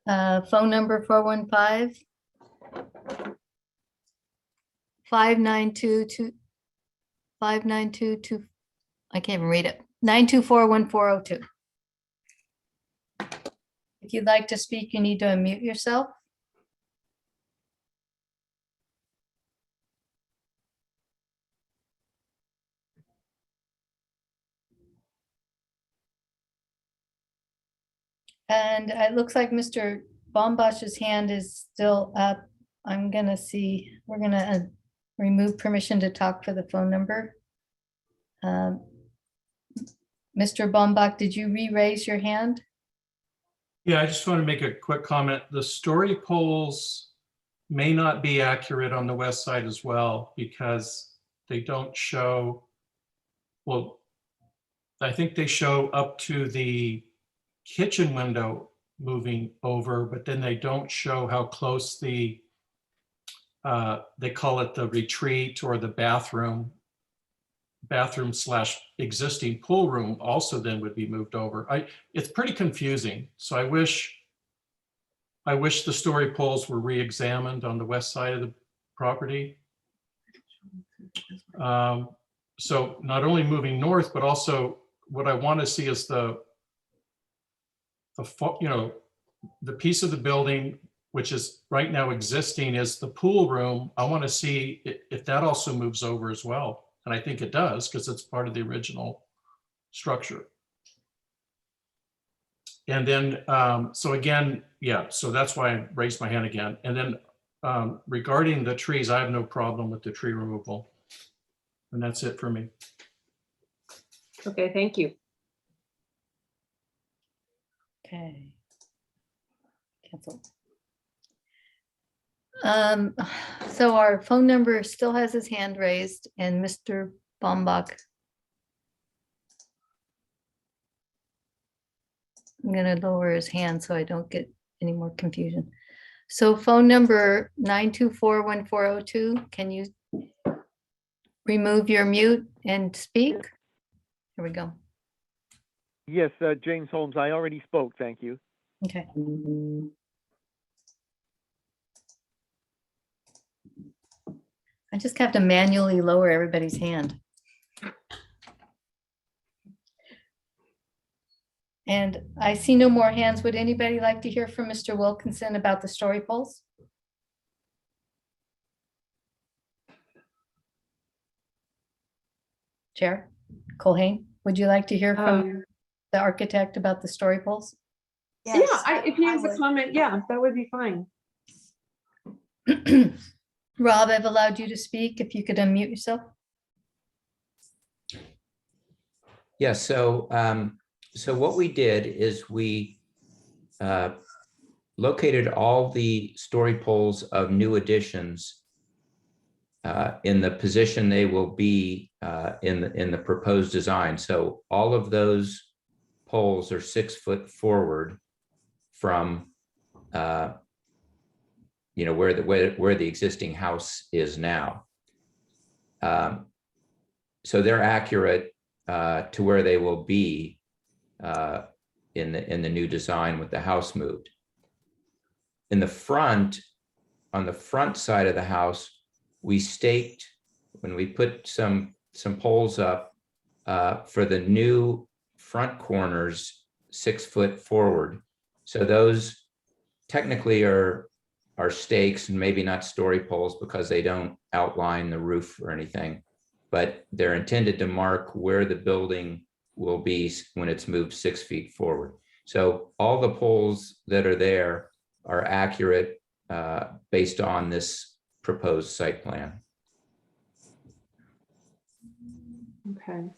Phone number 415 592 592 I can't even read it. 924-1402. If you'd like to speak, you need to unmute yourself. And it looks like Mr. Bombach's hand is still up. I'm gonna see, we're gonna remove permission to talk for the phone number. Mr. Bombach, did you re-raise your hand? Yeah, I just want to make a quick comment. The story poles may not be accurate on the west side as well, because they don't show, well, I think they show up to the kitchen window moving over, but then they don't show how close the, they call it the retreat or the bathroom / existing pool room also then would be moved over. It's pretty confusing. So I wish the story poles were re-examined on the west side of the property. So not only moving north, but also what I want to see is the piece of the building which is right now existing is the pool room. I want to see if that also moves over as well. And I think it does, because it's part of the original structure. And then, so again, yeah, so that's why I raised my hand again. And then regarding the trees, I have no problem with the tree removal. And that's it for me. Okay, thank you. Okay. Cancel. So our phone number still has his hand raised, and Mr. Bombach. I'm gonna lower his hand so I don't get any more confusion. So phone number 924-1402, can you remove your mute and speak? Here we go. Yes, James Holmes, I already spoke, thank you. Okay. I just have to manually lower everybody's hand. And I see no more hands. Would anybody like to hear from Mr. Wilkinson about the story poles? Chair Colhane, would you like to hear from Um, the architect about the story poles? Yeah, Yes, if he I has a would. comment, yeah, that would be fine. Rob, I've allowed you to speak. If you could unmute yourself. Yeah, so what we did is we located all the story poles of new additions in the position they will be in the proposed design. So all of those poles are 6 foot forward from where the existing house is now. So they're accurate to where they will be in the new design with the house moved. In the front, on the front side of the house, we staked, when we put some poles up for the new front corners 6 foot forward. So those technically are stakes and maybe not story poles because they don't outline the roof or anything, but they're intended to mark where the building will be when it's moved 6 feet forward. So all the poles that are there are accurate based on this proposed site plan. Okay.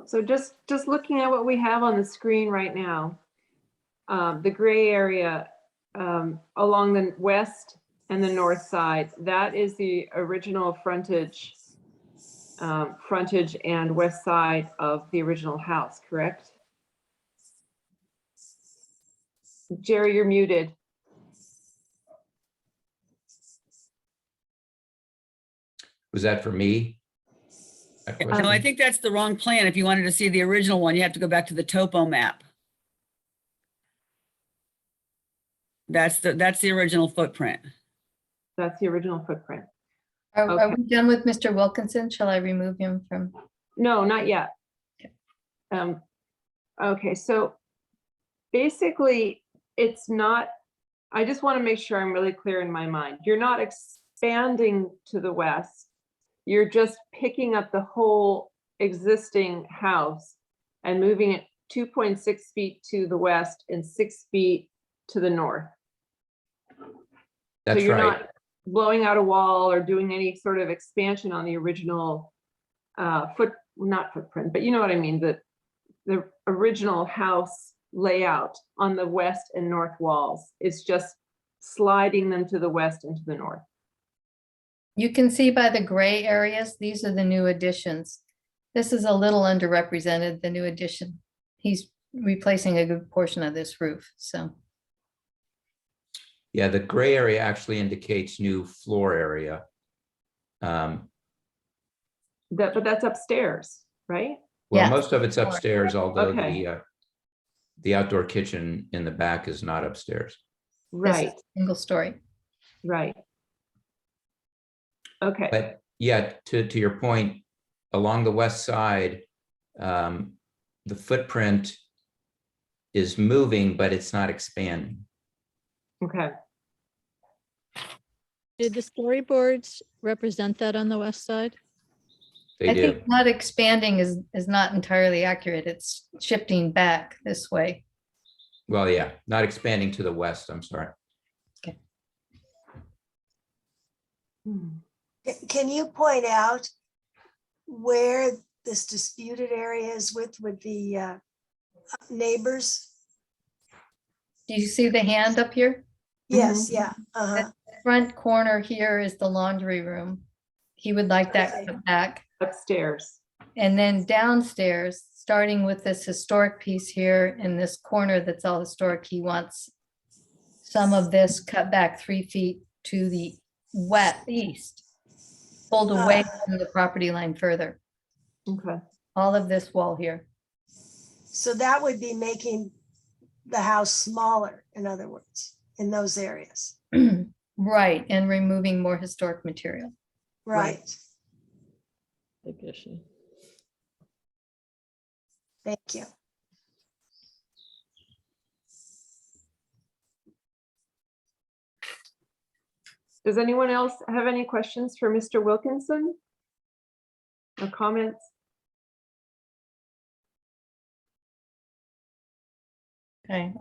So just looking at what we have on the screen right now, the gray area along the west and the north side, that is the original frontage and west side of the original house, correct? Jerry, you're muted. Was that for me? That No, I question? think that's the wrong plan. If you wanted to see the original one, you have to go back to the topo map. That's the original footprint. That's the original footprint. Are Okay. we done with Mr. Wilkinson? Shall I remove him from? No, not yet. Okay, so basically it's not, I just want to make sure I'm really clear in my mind. You're not expanding to the west. You're just picking up the whole existing house and moving it 2.6 feet to the west and 6 feet to the north. That's So you're right. not blowing out a wall or doing any sort of expansion on the original not footprint, but you know what I mean, the original house layout on the west and north walls. It's just sliding them to the west and to the north. You can see by the gray areas, these are the new additions. This is a little underrepresented, the new addition. He's replacing a good portion of this roof, so. Yeah, the gray area actually indicates new floor area. But that's upstairs, right? Well, Yes. most of it's upstairs, although Okay. the outdoor kitchen in the back is not upstairs. This is Right, single story. right. Okay, But yeah, to your point, along the west side, the footprint is moving, but it's not expanding. okay. Did the storyboards represent that on the west side? They I do. think not expanding is not entirely accurate. It's shifting back this way. Well, yeah, not expanding to the west, I'm sorry. Can you point out where this disputed area is with the neighbors? Do you see the hand up here? Yes, yeah. Uh-huh. Front corner here is the laundry room. He would like that Okay. cut back. Upstairs. And then downstairs, starting with this historic piece here in this corner that's all historic, he wants some of this cut back 3 feet to the east, pulled away from the property line further. Okay. All of this wall here. So that would be making the house smaller, in other words, in those areas. Right, and removing more historic material. Right. Addition. Thank you. Does anyone else have any questions for Mr. Wilkinson? No comments? Okay,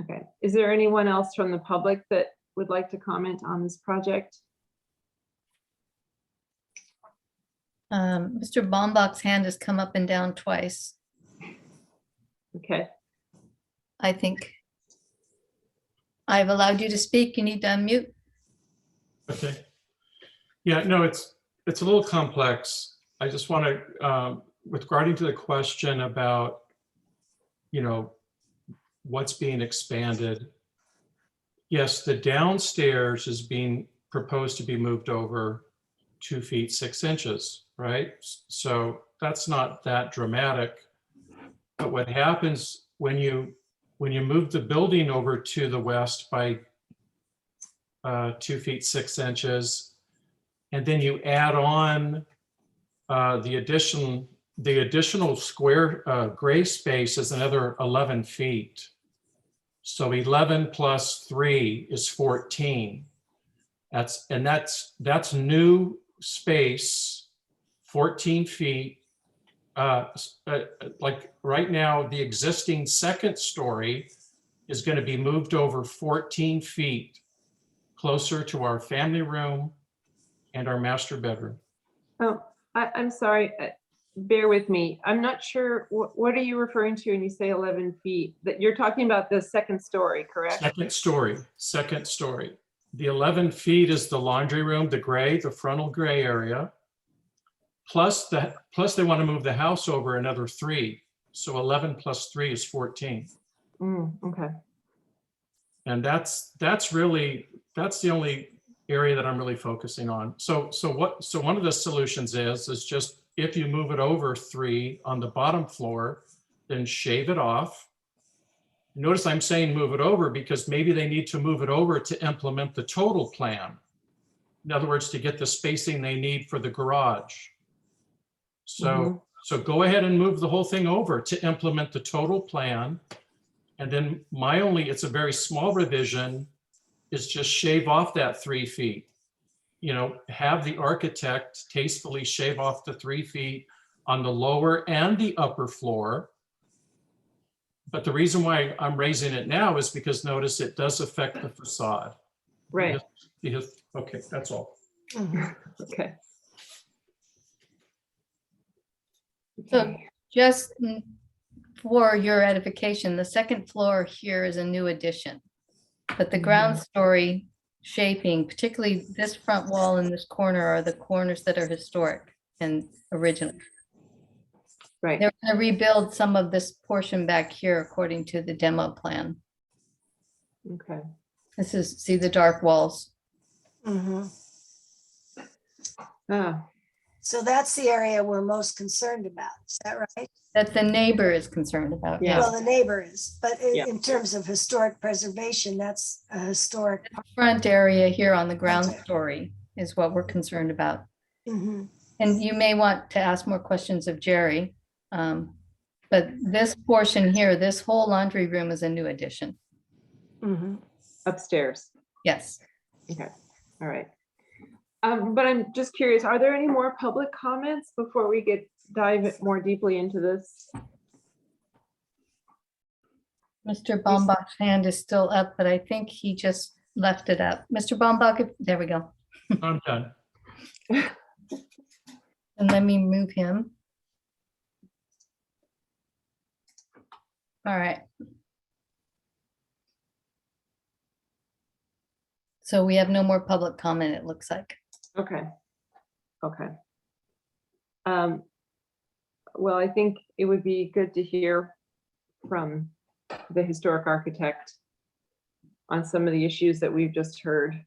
Okay, is there anyone else from the public that would like to comment on this project? Mr. Baumbach's hand has come up and down twice. Okay, I think I've allowed you to speak. You need to unmute. Okay. Yeah, no, it's a little complex. I just want to, with regarding to the question about, what's being expanded. Yes, the downstairs is being proposed to be moved over 2 feet 6 inches, right? So that's not that dramatic. But what happens when you move the building over to the west by 2 feet 6 inches, and then you add on the additional square gray space is another 11 feet. So 11 plus 3 is 14. That's new space, 14 feet. Like right now, the existing second story is going to be moved over 14 feet closer to our family room and our master bedroom. oh, I'm sorry, bear with me. I'm not sure, what are you referring to when you say 11 feet? That you're talking about the second story, correct? Second story. The 11 feet is the laundry room, the frontal gray area. Plus they want to move the house over another 3. So 11 plus 3 is 14. Okay. And that's the only area that I'm really focusing on. So one of the solutions is just if you move it over 3 on the bottom floor, then shave it off. Notice I'm saying move it over because maybe they need to move it over to implement the total plan. In other words, to get the spacing they need for the garage. So go ahead and move the whole thing over to implement the total plan. And then it's a very small revision, is just shave off that 3 feet. Have the architect tastefully shave off the 3 feet on the lower and the upper floor. But the reason why I'm raising it now is because notice it does affect the facade. Right. Okay, that's all. Okay. So just for your edification, the second floor here is a new addition. But the ground story shaping, particularly this front wall and this corner, are the corners that are historic and original. Right. They're going to rebuild some of this portion back here according to the demo plan. Okay. This is, see the dark walls. So that's the area we're most concerned about. Is that right? That the neighbor is concerned about. Yeah. Well, the neighbor is, but Yeah. in terms of historic preservation, that's a historic. Front area here on the ground story is what we're concerned about. Mhm. And you may want to ask more questions of Jerry. But this portion here, this whole laundry room is a new addition. Upstairs. Yes. Okay, all right. But I'm just curious, are there any more public comments before we dive more deeply into this? Mr. Baumbach's hand is still up, but I think he just left it up. Mr. Baumbach, there we go. I'm done. And let me move him. All right. So we have no more public comment, it looks like. Okay. Okay. Well, I think it would be good to hear from the historic architect on some of the issues that we've just heard.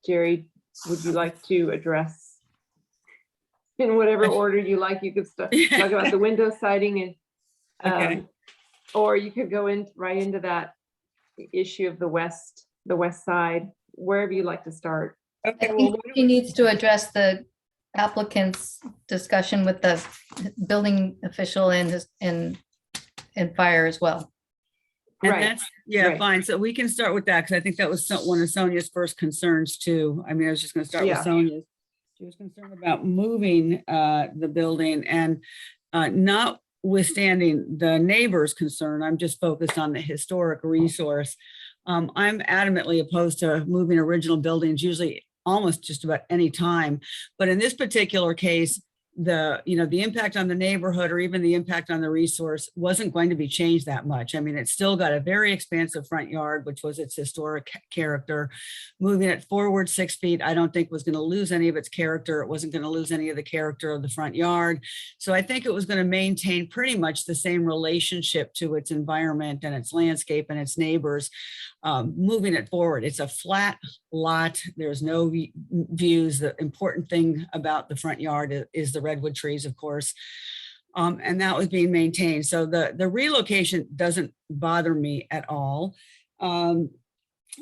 Jerry, would you like to address in whatever order you like? You could talk about the window siding and or you could go right into that issue of the west side, wherever you'd like to start. Okay, well, he needs to address the applicant's discussion with the building official and fire as well. And Right. that's, yeah, Right. fine. So we can start with that because I think that was one of Sonia's first concerns too. I mean, I was just going to start with Yeah. Sonia's. She was concerned about moving the building, and notwithstanding the neighbor's concern, I'm just focused on the historic resource. I'm adamantly opposed to moving original buildings, usually almost just about any time. But in this particular case, the impact on the neighborhood or even the impact on the resource wasn't going to be changed that much. I mean, it's still got a very expansive front yard, which was its historic character. Moving it forward 6 feet, I don't think was going to lose any of its character. It wasn't going to lose any of the character of the front yard. So I think it was going to maintain pretty much the same relationship to its environment and its landscape and its neighbors. Moving it forward, it's a flat lot. There's no views. The important thing about the front yard is the redwood trees, of course. And that was being maintained. So the relocation doesn't bother me at all.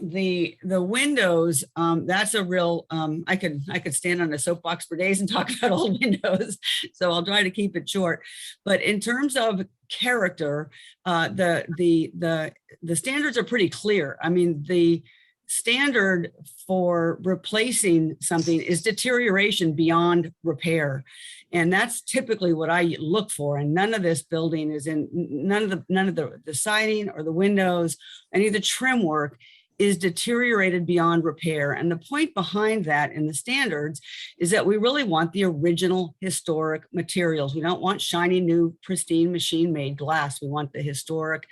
The windows, that's a real, I could stand on a soapbox for days and talk about old windows. So I'll try to keep it short. But in terms of character, the standards are pretty clear. I mean, the standard for replacing something is deterioration beyond repair. And that's typically what I look for. And none of this building is in, none of the siding or the windows, any of the trim work is deteriorated beyond repair. And the point behind that in the standards is that we really want the original historic materials. We don't want shiny, new, pristine, machine-made glass. We want the historic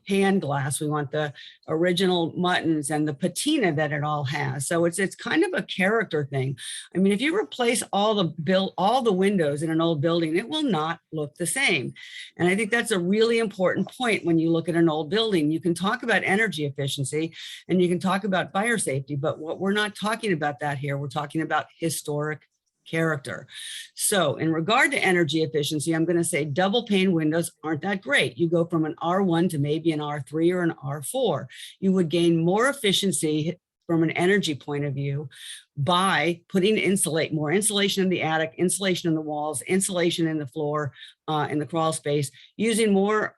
hand glass. We want the original muttons and the patina that it all has. So it's kind of a character thing. I mean, if you replace all the windows in an old building, it will not look the same. And I think that's a really important point when you look at an old building. You can talk about energy efficiency and you can talk about fire safety, but what we're not talking about that here. We're talking about historic character. So in regard to energy efficiency, I'm going to say double pane windows aren't that great. You go from an R1 to maybe an R3 or an R4. You would gain more efficiency from an energy point of view by putting more insulation in the attic, insulation in the walls, insulation in the floor, in the crawl space, using more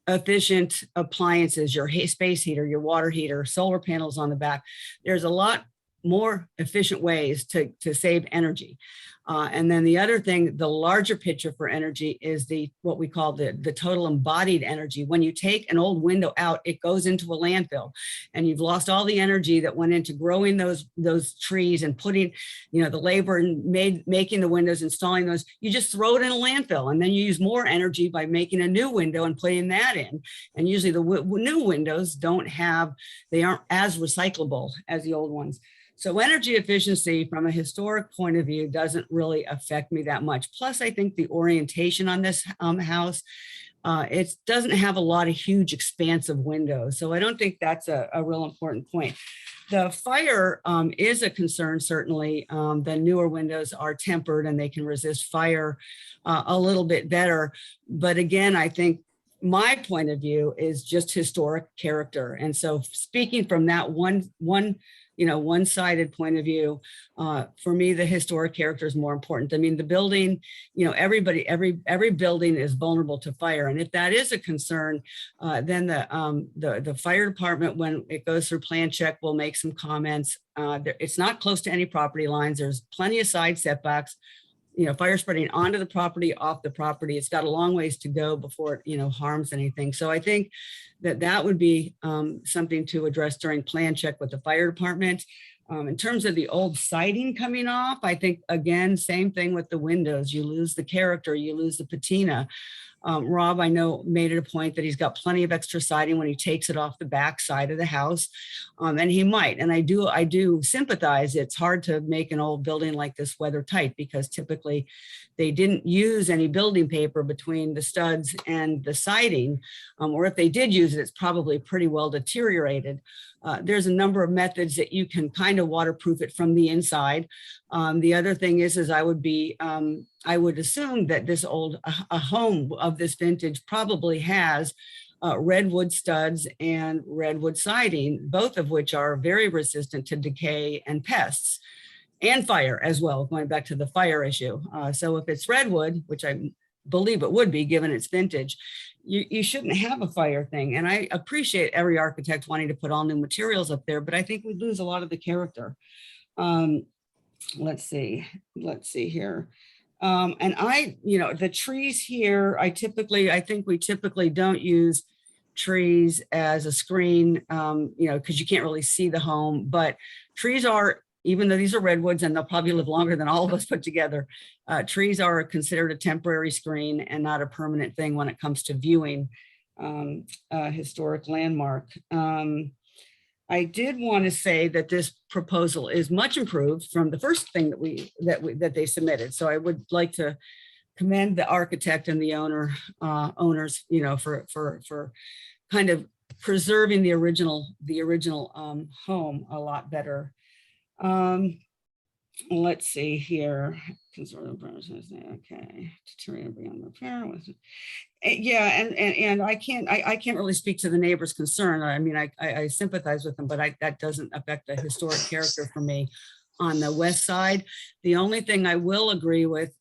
efficient appliances, your space heater, your water heater, solar panels on the back. There's a lot more efficient ways to save energy. And then the other thing, the larger picture for energy is what we call the total embodied energy. When you take an old window out, it goes into a landfill and you've lost all the energy that went into growing those trees and putting, the labor and making the windows, installing those. You just throw it in a landfill and then you use more energy by making a new window and putting that in. And usually the new windows they aren't as recyclable as the old ones. So energy efficiency from a historic point of view doesn't really affect me that much. Plus, I think the orientation on this house, it doesn't have a lot of huge expansive windows. So I don't think that's a real important point. The fire is a concern, certainly. The newer windows are tempered and they can resist fire a little bit better. But again, I think my point of view is just historic character. And so speaking from that one-sided point of view, for me, the historic character is more important. I mean, the building, every building is vulnerable to fire. And if that is a concern, then the fire department, when it goes through plan check, will make some comments. It's not close to any property lines. There's plenty of side setbacks. Fire spreading onto the property, off the property. It's got a long ways to go before it, harms anything. So I think that would be something to address during plan check with the fire department. In terms of the old siding coming off, I think, again, same thing with the windows. You lose the character, you lose the patina. Rob, I know, made it a point that he's got plenty of extra siding when he takes it off the back side of the house, and he might. And I do sympathize. It's hard to make an old building like this weather tight because typically they didn't use any building paper between the studs and the siding, or if they did use it, it's probably pretty well deteriorated. There's a number of methods that you can kind of waterproof it from the inside. The other thing is I would assume that a home of this vintage probably has redwood studs and redwood siding, both of which are very resistant to decay and pests and fire as well, going back to the fire issue. So if it's redwood, which I believe it would be given its vintage, you shouldn't have a fire thing. And I appreciate every architect wanting to put all new materials up there, but I think we lose a lot of the character. let's see here. And the trees here, I think we typically don't use trees as a screen, because you can't really see the home, but trees are, even though these are redwoods and they'll probably live longer than all of us put together, trees are considered a temporary screen and not a permanent thing when it comes to viewing a historic landmark. I did want to say that this proposal is much improved from the first thing that they submitted. So I would like to commend the architect and the owners, for kind of preserving the original home a lot better. Let's see here. Okay. Yeah, and I can't really speak to the neighbor's concern. I mean, I sympathize with them, but that doesn't affect the historic character for me on the west side. The only thing I will agree with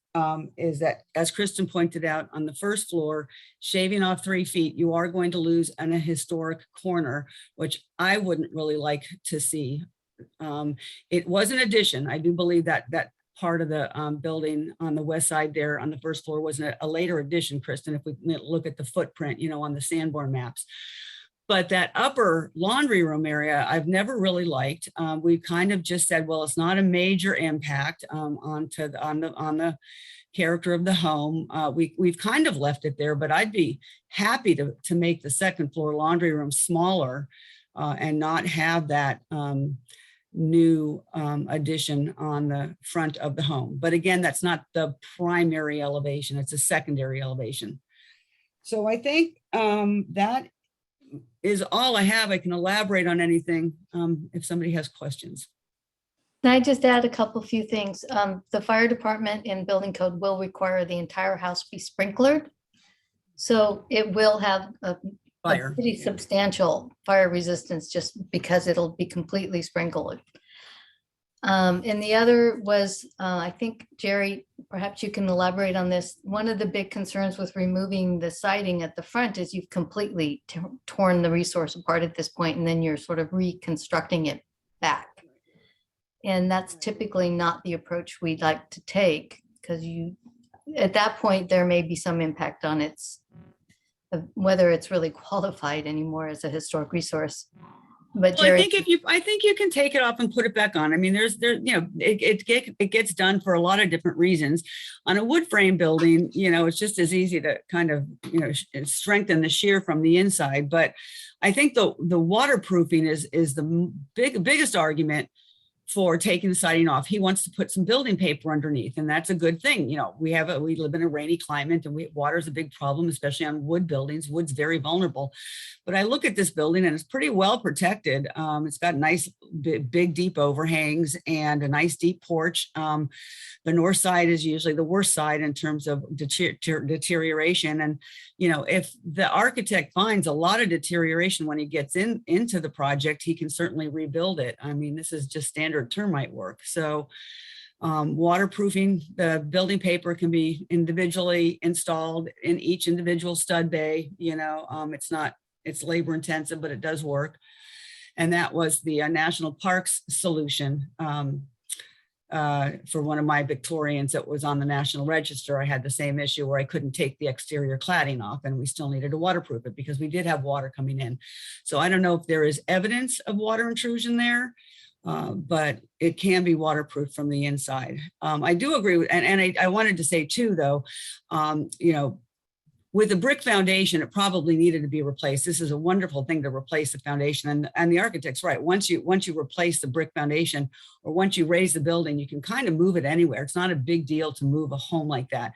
is that, as Kristen pointed out, on the first floor, shaving off 3 feet, you are going to lose a historic corner, which I wouldn't really like to see. It was an addition. I do believe that part of the building on the west side there on the first floor was a later addition, Kristen, if we look at the footprint, on the Sanborn maps. But that upper laundry room area, I've never really liked. We kind of just said, well, it's not a major impact on the character of the home. We've kind of left it there, but I'd be happy to make the second floor laundry room smaller and not have that new addition on the front of the home. But again, that's not the primary elevation, it's a secondary elevation. So I think that is all I have. I can elaborate on anything if somebody has questions. Can I just add a few things? The fire department and building code will require the entire house be sprinklered. So it will have a pretty substantial fire resistance just because it'll be completely sprinkled. And the other was, I think, Jerry, perhaps you can elaborate on this. One of the big concerns with removing the siding at the front is you've completely torn the resource apart at this point, and then you're sort of reconstructing it back. And that's typically not the approach we'd like to take, because at that point, there may be some impact on whether it's really qualified anymore as a historic resource. But well, Jerry, I think you can take it off and put it back on. I mean, it gets done for a lot of different reasons. On a wood frame building, it's just as easy to kind of, strengthen the shear from the inside. But I think the waterproofing is the biggest argument for taking the siding off. He wants to put some building paper underneath, and that's a good thing. We live in a rainy climate, and water is a big problem, especially on wood buildings. Wood's very vulnerable. But I look at this building and it's pretty well protected. It's got nice, big, deep overhangs and a nice deep porch. The north side is usually the worst side in terms of deterioration. And, if the architect finds a lot of deterioration when he gets into the project, he can certainly rebuild it. I mean, this is just standard termite work. So waterproofing, the building paper can be individually installed in each individual stud bay. It's labor intensive, but it does work. And that was the National Parks solution for one of my Victorians that was on the National Register. I had the same issue where I couldn't take the exterior cladding off, and we still needed to waterproof it because we did have water coming in. So I don't know if there is evidence of water intrusion there, but it can be waterproof from the inside. I do agree with, and I wanted to say too, though, with the brick foundation, it probably needed to be replaced. This is a wonderful thing to replace the foundation. And the architect's right. Once you replace the brick foundation, or once you raise the building, you can kind of move it anywhere. It's not a big deal to move a home like that.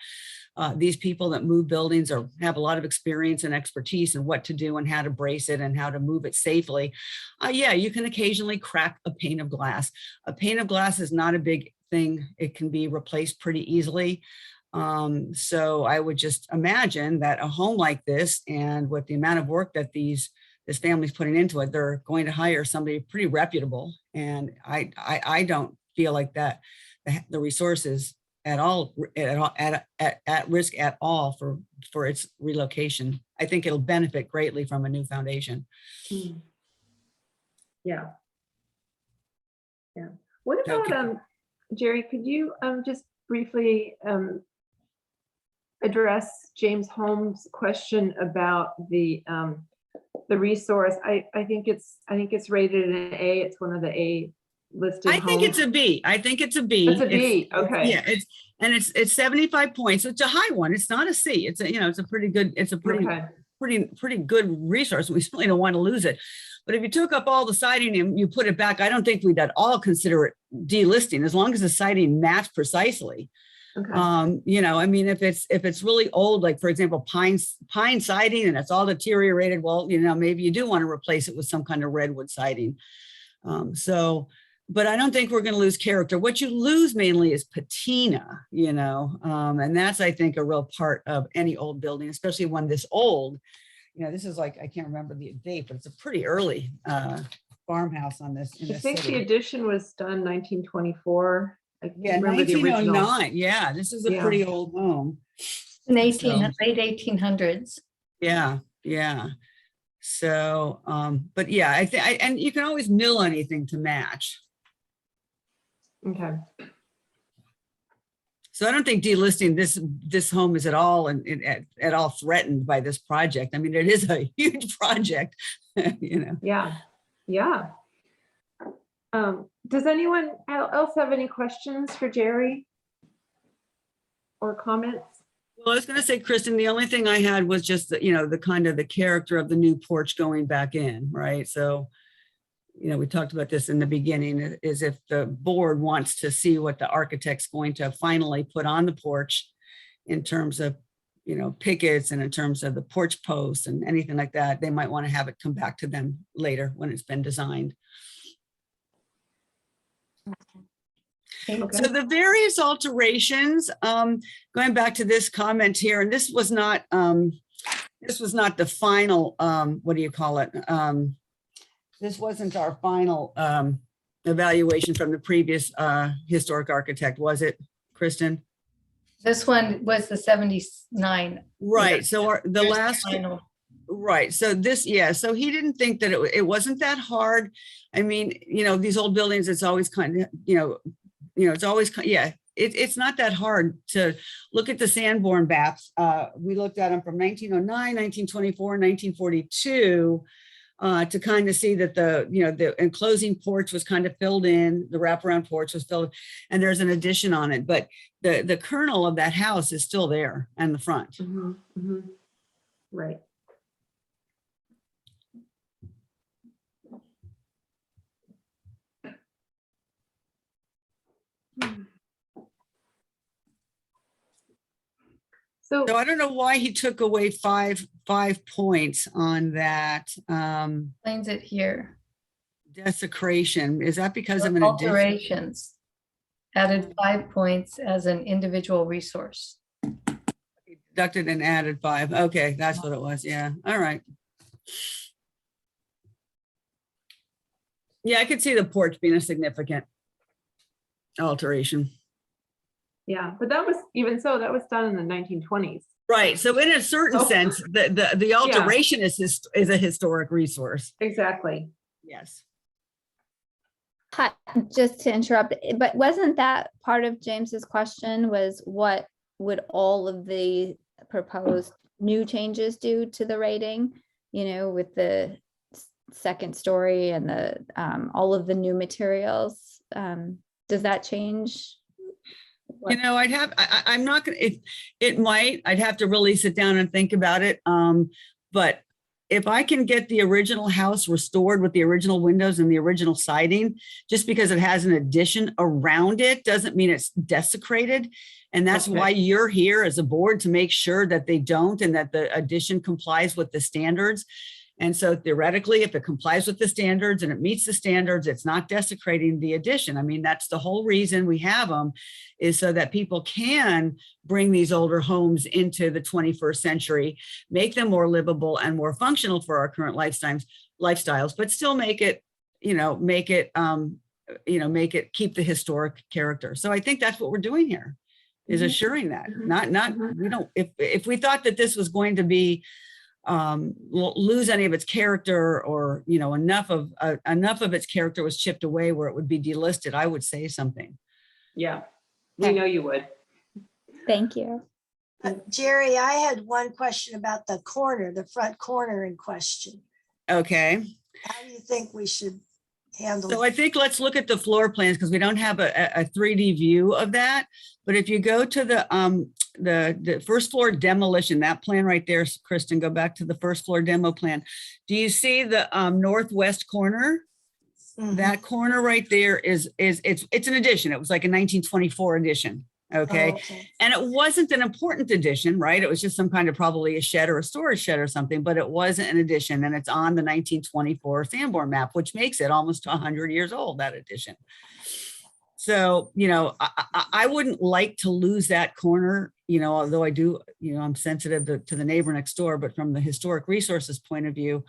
These people that move buildings have a lot of experience and expertise in what to do and how to brace it and how to move it safely. Yeah, you can occasionally crack a pane of glass. A pane of glass is not a big thing. It can be replaced pretty easily. So I would just imagine that a home like this, and with the amount of work that this family's putting into it, they're going to hire somebody pretty reputable. And I don't feel like that the resources at risk at all for its relocation. I think it'll benefit greatly from a new foundation. Yeah. What about Jerry, could you just briefly address James Holmes' question about the resource? I think it's rated an A. It's one of the A listed I think it's homes. a B. I think it's a B. It's a B, okay. Yeah, it's 75 points. It's a high one. It's not a C. It's a, it's a pretty good, it's a pretty, Okay. pretty good resource. We certainly don't want to lose it. But if you took up all the siding and you put it back, I don't think we'd at all consider it delisting, as long as the siding matched precisely. Okay. I mean, if it's really old, like for example, pine siding and it's all deteriorated, well, maybe you do want to replace it with some kind of redwood siding. But I don't think we're going to lose character. What you lose mainly is patina, and that's, I think, a real part of any old building, especially one this old. This is like, I can't remember the date, but it's a pretty early farmhouse on this. I think the addition was done 1924. I can't Yeah, remember the original. 1909. Yeah, this is a pretty old home. In late 1800s. Yeah, yeah. So, but yeah, I think, and you can always mill anything to match. Okay. So I don't think delisting this home is at all at all threatened by this project. I mean, it is a huge project, Yeah, yeah. Does anyone else have any questions for Jerry or comments? Well, I was going to say, Kristen, the only thing I had was just the kind of the character of the new porch going back in, right? So, we talked about this in the beginning, is if the board wants to see what the architect's going to finally put on the porch in terms of, pickets and in terms of the porch posts and anything like that, they might want to have it come back to them later when it's been designed. Okay. So the various alterations, going back to this comment here, and this was not the final, what do you call it? This wasn't our final evaluation from the previous historic architect, was it, Kristen? This one was the 79. Right. So the Here's last. final. Right. So this, yeah. So he didn't think that it wasn't that hard. I mean, these old buildings, it's always kind of, it's always, yeah, it's not that hard to look at the Sanborn baths. We looked at them from 1909, 1924, 1942, to kind of see that the enclosing porch was kind of filled in, the wraparound porch was filled, and there's an addition on it. But the kernel of that house is still there and the front. Mm-hmm, mm-hmm. Right. So I don't know why he took away five points on that. Explains it here. Desecration. Is that because of an addition? Alterations. Added 5 points as an individual resource. Deducted and added 5. Okay, that's what it was. Yeah. All right. Yeah, I could see the porch being a significant alteration. Yeah, but that was, even so, that was done in the 1920s. Right. So in a certain sense, the alteration is a historic resource. Exactly. Yes. Just to interrupt, but wasn't that part of James's question, was what would all of the proposed new changes do to the rating, with the second story and the all of the new materials? Does that change? I'm not going to, it might, I'd have to really sit down and think about it. But if I can get the original house restored with the original windows and the original siding, just because it has an addition around it doesn't mean it's desecrated. And that's why you're here as a board, to make sure that they don't, and that the addition complies with the standards. And so theoretically, if it complies with the standards and it meets the standards, it's not desecrating the addition. I mean, that's the whole reason we have them, is so that people can bring these older homes into the 21st century, make them more livable and more functional for our current lifestyles, but still make it, keep the historic character. So I think that's what we're doing here, is assuring that. We don't, if we thought that this was going to be lose any of its character, or enough of its character was chipped away where it would be delisted, I would say something. Yeah, we Okay. know you would. Thank you. Jerry, I had one question about the corner, the front corner in question. Okay. How do you think we should handle? So I think let's look at the floor plans because we don't have a 3D view of that. But if you go to the first floor demolition, that plan right there, Kristen, go back to the first floor demo plan. Do you see the northwest corner? Mhm. That corner right there it's an addition. It was like a 1924 addition. Okay. Oh, okay. And it wasn't an important addition, right? It was just some kind of probably a shed or a storage shed or something, but it wasn't an addition. And it's on the 1924 Sanborn map, which makes it almost 100 years old, that addition. So, you know, I wouldn't like to lose that corner, you know, although I do, you know, I'm sensitive to the neighbor next door, but from the historic resources point of view,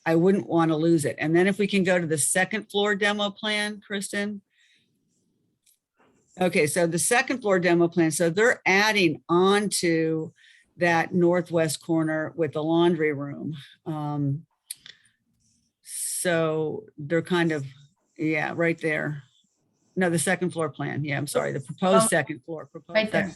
I wouldn't want to lose it. And then if we can go to the second floor demo plan, Kristen. Okay, so the second floor demo plan, so they're adding on to that northwest corner with the laundry room. So they're kind of, yeah, right there. No, the second floor plan. Yeah, I'm sorry, the proposed second floor. Right there.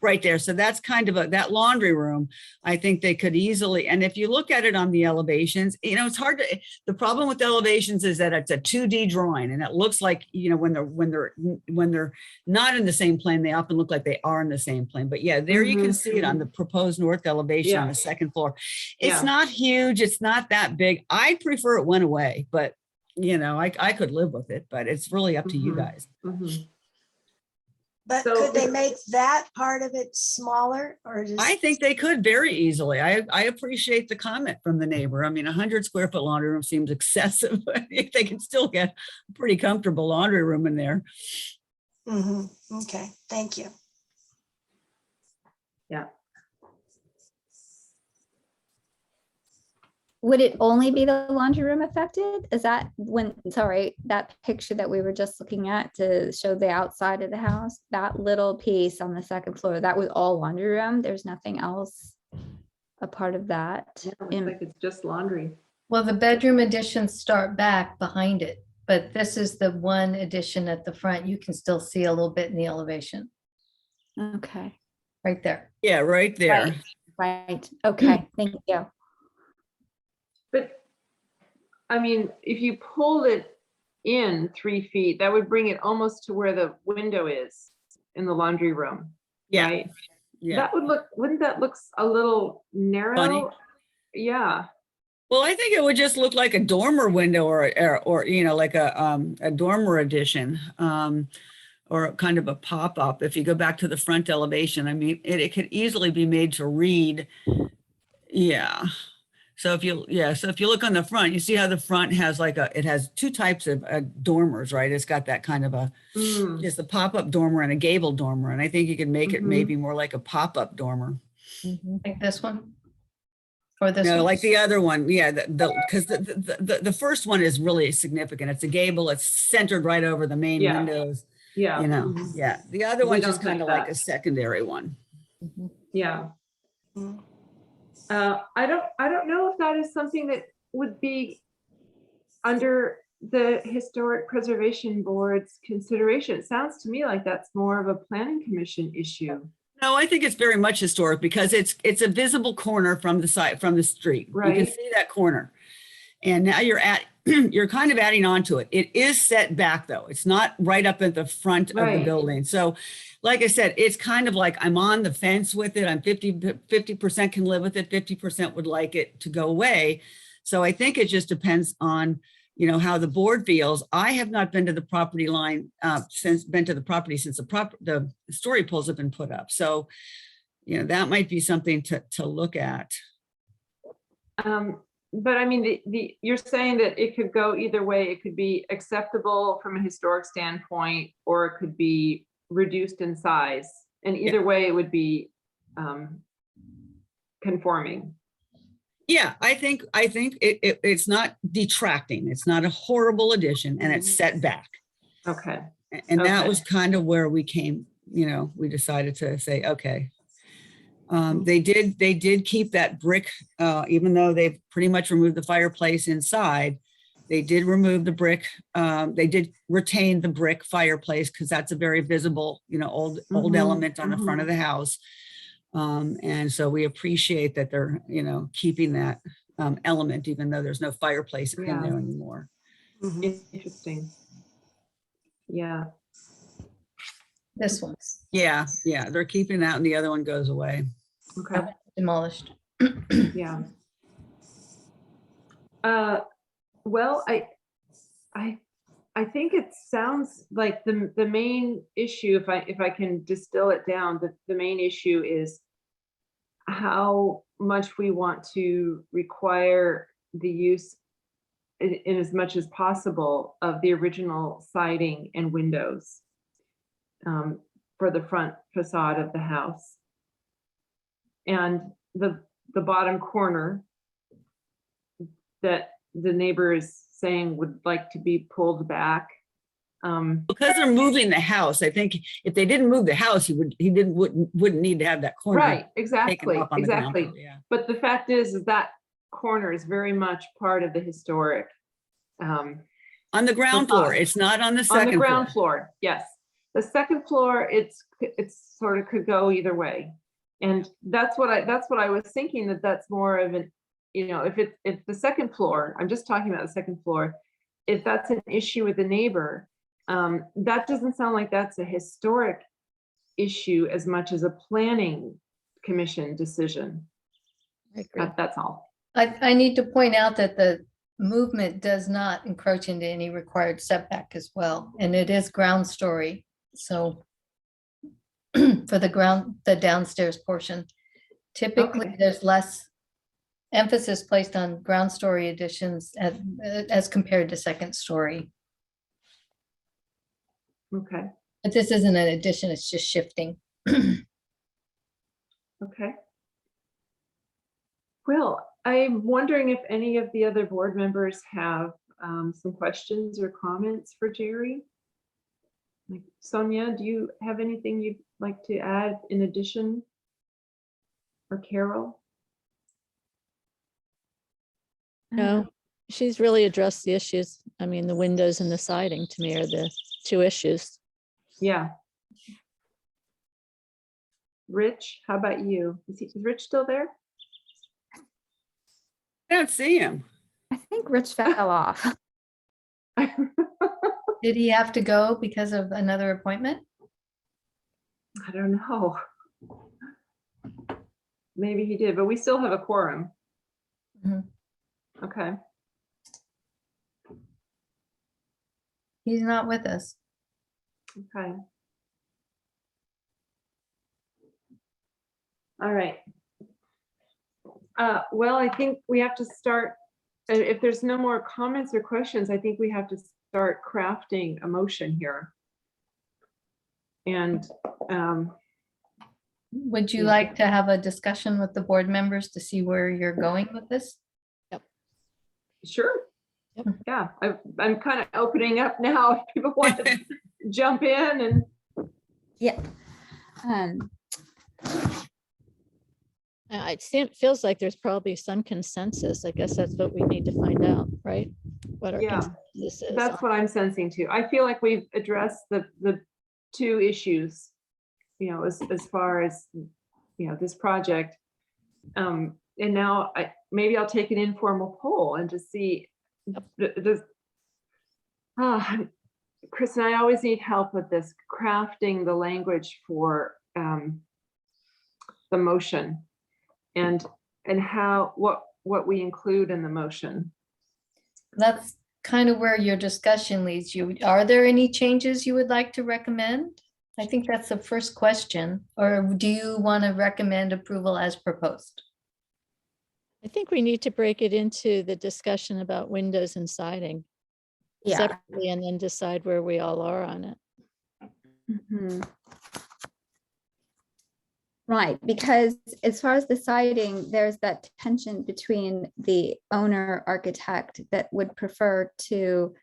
Right there. So that's kind of that laundry room. I think they could easily, and if you look at it on the elevations, you know, it's hard to, the problem with elevations is that it's a 2D drawing and it looks like, you know, when they're not in the same plane, they often look like they are in the same plane. But yeah, there you can see it on the proposed north elevation on the second floor. It's not huge. It's not that big. I'd prefer it went away, but you know, I could live with it, but it's really up to you guys. But So could they make that part of it smaller or just? I think they could very easily. I appreciate the comment from the neighbor. I mean, 100 square foot laundry room seems excessive. If they can still get a pretty comfortable laundry room in there. Mhm. Okay, thank you. Yeah. Would it only be the laundry room affected? Is that sorry, that picture that we were just looking at to show the outside of the house, that little piece on the second floor, that was all laundry room? There's nothing else a part of that? Looks like it's just laundry. Well, the bedroom additions start back behind it, but this is the one addition at the front. You can still see a little bit in the elevation Okay, right there. Yeah, right there. right. Okay, thank you. But I mean, if you pulled it in 3 feet, that would bring it almost to where the window is in the laundry room. Yeah. Right? Yeah. That would look, wouldn't that look a little narrow? Funny. Yeah. Well, I think it would just look like a dormer window or you know, like a dormer addition. Or kind of a pop-up. If you go back to the front elevation, I mean, it could easily be made to read. Yeah. So if you look on the front, you see how the front has it has two types of dormers, right? It's got that kind of a, just a pop-up dormer and a gable dormer. And I think you could make it maybe more like a pop-up dormer. Like this one? Or this No, one? like the other one. Yeah, because the first one is really significant. It's a gable. It's centered right over the main windows. Yeah. You know, yeah. The other We one's don't just kind of like like that. a secondary one. Yeah. I don't know if that is something that would be under the Historic Preservation Board's consideration. It sounds to me like that's more of a planning commission issue. No, I think it's very much historic because it's a visible corner from the side, from the street. You can Right. see that corner. And now you're kind of adding on to it. It is set back though. It's not right up at the front of the Right. building. So like I said, it's kind of like I'm on the fence with it. I'm 50% can live with it. 50% would like it to go away. So I think it just depends on, you know, how the board feels. I have not been to the property line since the story poles have been put up. So, you know, that might be something to look at. But I mean, you're saying that it could go either way. It could be acceptable from a historic standpoint, or it could be reduced in size. And either way, it would be conforming. Yeah, I think it's not detracting. It's not a horrible addition, and it's set back. Okay. And that Okay. was kind of where we came, you know, we decided to say, okay. They did keep that brick, even though they've pretty much removed the fireplace inside. They did remove the brick. They did retain the brick fireplace because that's a very visible, old Mhm, element on the front of the house. And so we appreciate that they're, keeping that element, even though there's no fireplace in Yeah. there anymore. Interesting. Yeah. This one, Yeah, they're keeping that and the other one goes away. Okay. demolished. Yeah. Well, I think it sounds like the main issue, if I can distill it down, the main issue is how much we want to require the use in as much as possible of the original siding and windows for the front facade of the house. And the bottom corner that the neighbor is saying would like to be pulled back. Because they're moving the house, I think if they didn't move the house, wouldn't need to have that corner. Right, taken exactly, up on the ground exactly. floor, yeah. But the fact is that corner is very much part of the historic. On the ground floor, it's not on the On second the ground floor. floor, yes. The second floor, it's sort of could go either way. And that's what I was thinking, that's more of an, if the second floor, I'm just talking about the second floor, if that's an issue with the neighbor, that doesn't sound like that's a historic issue as much as a planning commission decision. I agree. That's all. I need to point out that the movement does not encroach into any required setback as well, and it is ground story. So for the downstairs portion, typically Okay. there's less emphasis placed on ground story additions as compared to second story. Okay, But this isn't an addition, it's just shifting. okay. Well, I'm wondering if any of the other board members have some questions or comments for Jerry? Like Sonia, do you have anything you'd like to add in addition? Or Carol? No, she's really addressed the issues. I mean, the windows and the siding to me are the two issues. Yeah. Rich, how about you? Is Rich still there? I don't see him. I think Rich fell off. Did he have to go because of another appointment? I don't know. Maybe he did, but we still have a quorum. Mhm. Okay. He's not with us. Okay. All right. Well, I think we have to start, if there's no more comments or questions, I think we have to start crafting a motion here. And Would you Yeah. like to have a discussion with the board members to see where you're going with this? sure. Yep. Yeah, I'm kind of opening up now. If people want to jump in and Yeah. It feels like there's probably some consensus. I guess that's what we need to find out, right? What our Yeah, consensus is. that's what I'm sensing too. I feel like we've addressed the two issues, as far as, this project. And now maybe I'll take an informal poll and just see, Chris and I always need help with this, crafting the language for the motion and what we include in the motion. That's kind of where your discussion leads you. Are there any changes you would like to recommend? I think that's the first question. Or do you want to recommend approval as proposed? I think we need to break it into the discussion about windows and siding Yeah. separately and then decide where we all are on it. Mhm. Right, because as far as the siding, there's that tension between the owner architect that would prefer to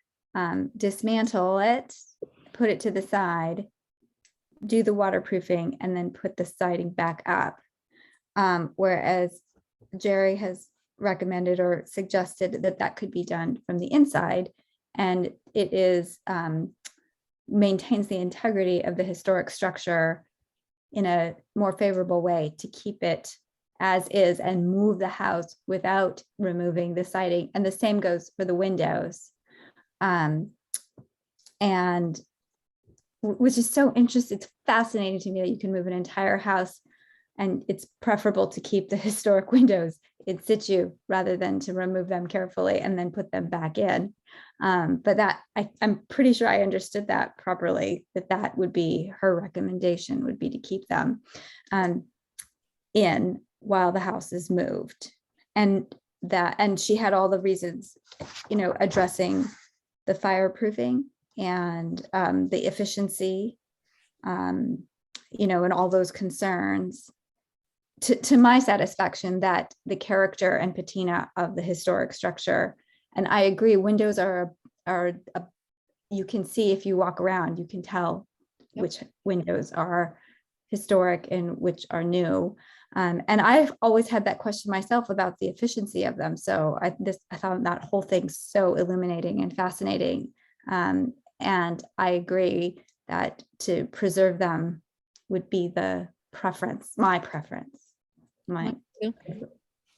dismantle it, put it to the side, do the waterproofing, and then put the siding back up. Whereas Jerry has recommended or suggested that that could be done from the inside. And it is maintains the integrity of the historic structure in a more favorable way to keep it as is and move the house without removing the siding. And the same goes for the windows. And which is so interesting. It's fascinating to me that you can move an entire house, and it's preferable to keep the historic windows in situ rather than to remove them carefully and then put them back in. But that I'm pretty sure I understood that properly, that would be her recommendation, would be to keep them in while the house is moved. And she had all the reasons, addressing the fireproofing and the efficiency, and all those concerns to my satisfaction, that the character and patina of the historic structure. And I agree, windows are you can see if you walk around, you can tell which windows are historic and which are new. And I've always had that question myself about the efficiency of them. So I found that whole thing so illuminating and fascinating. And I agree that to preserve them would be the preference, my preference. And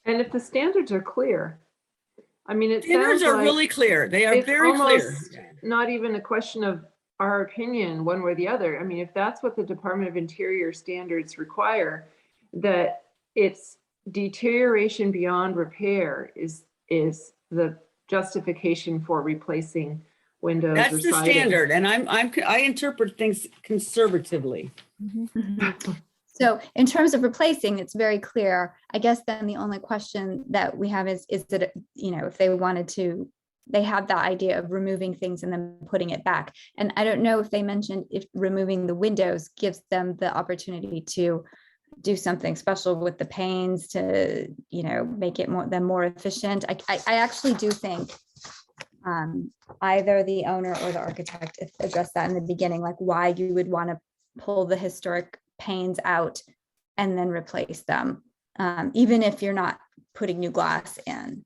if the standards are clear, I mean, it Standards sounds are like really clear. They are it's very clear. almost not even a question of our opinion one way or the other. I mean, if that's what the Department of Interior standards require, that it's deterioration beyond repair is the justification for replacing windows or That's the siding. standard, and I interpret things conservatively. So in terms of replacing, it's very clear. I guess then the only question that we have is that, if they wanted to, they have the idea of removing things and then putting it back. And I don't know if they mentioned if removing the windows gives them the opportunity to do something special with the panes to, make it more efficient. I actually do think either the owner or the architect addressed that in the beginning, like why you would want to pull the historic panes out and then replace them, even if you're not putting new glass in.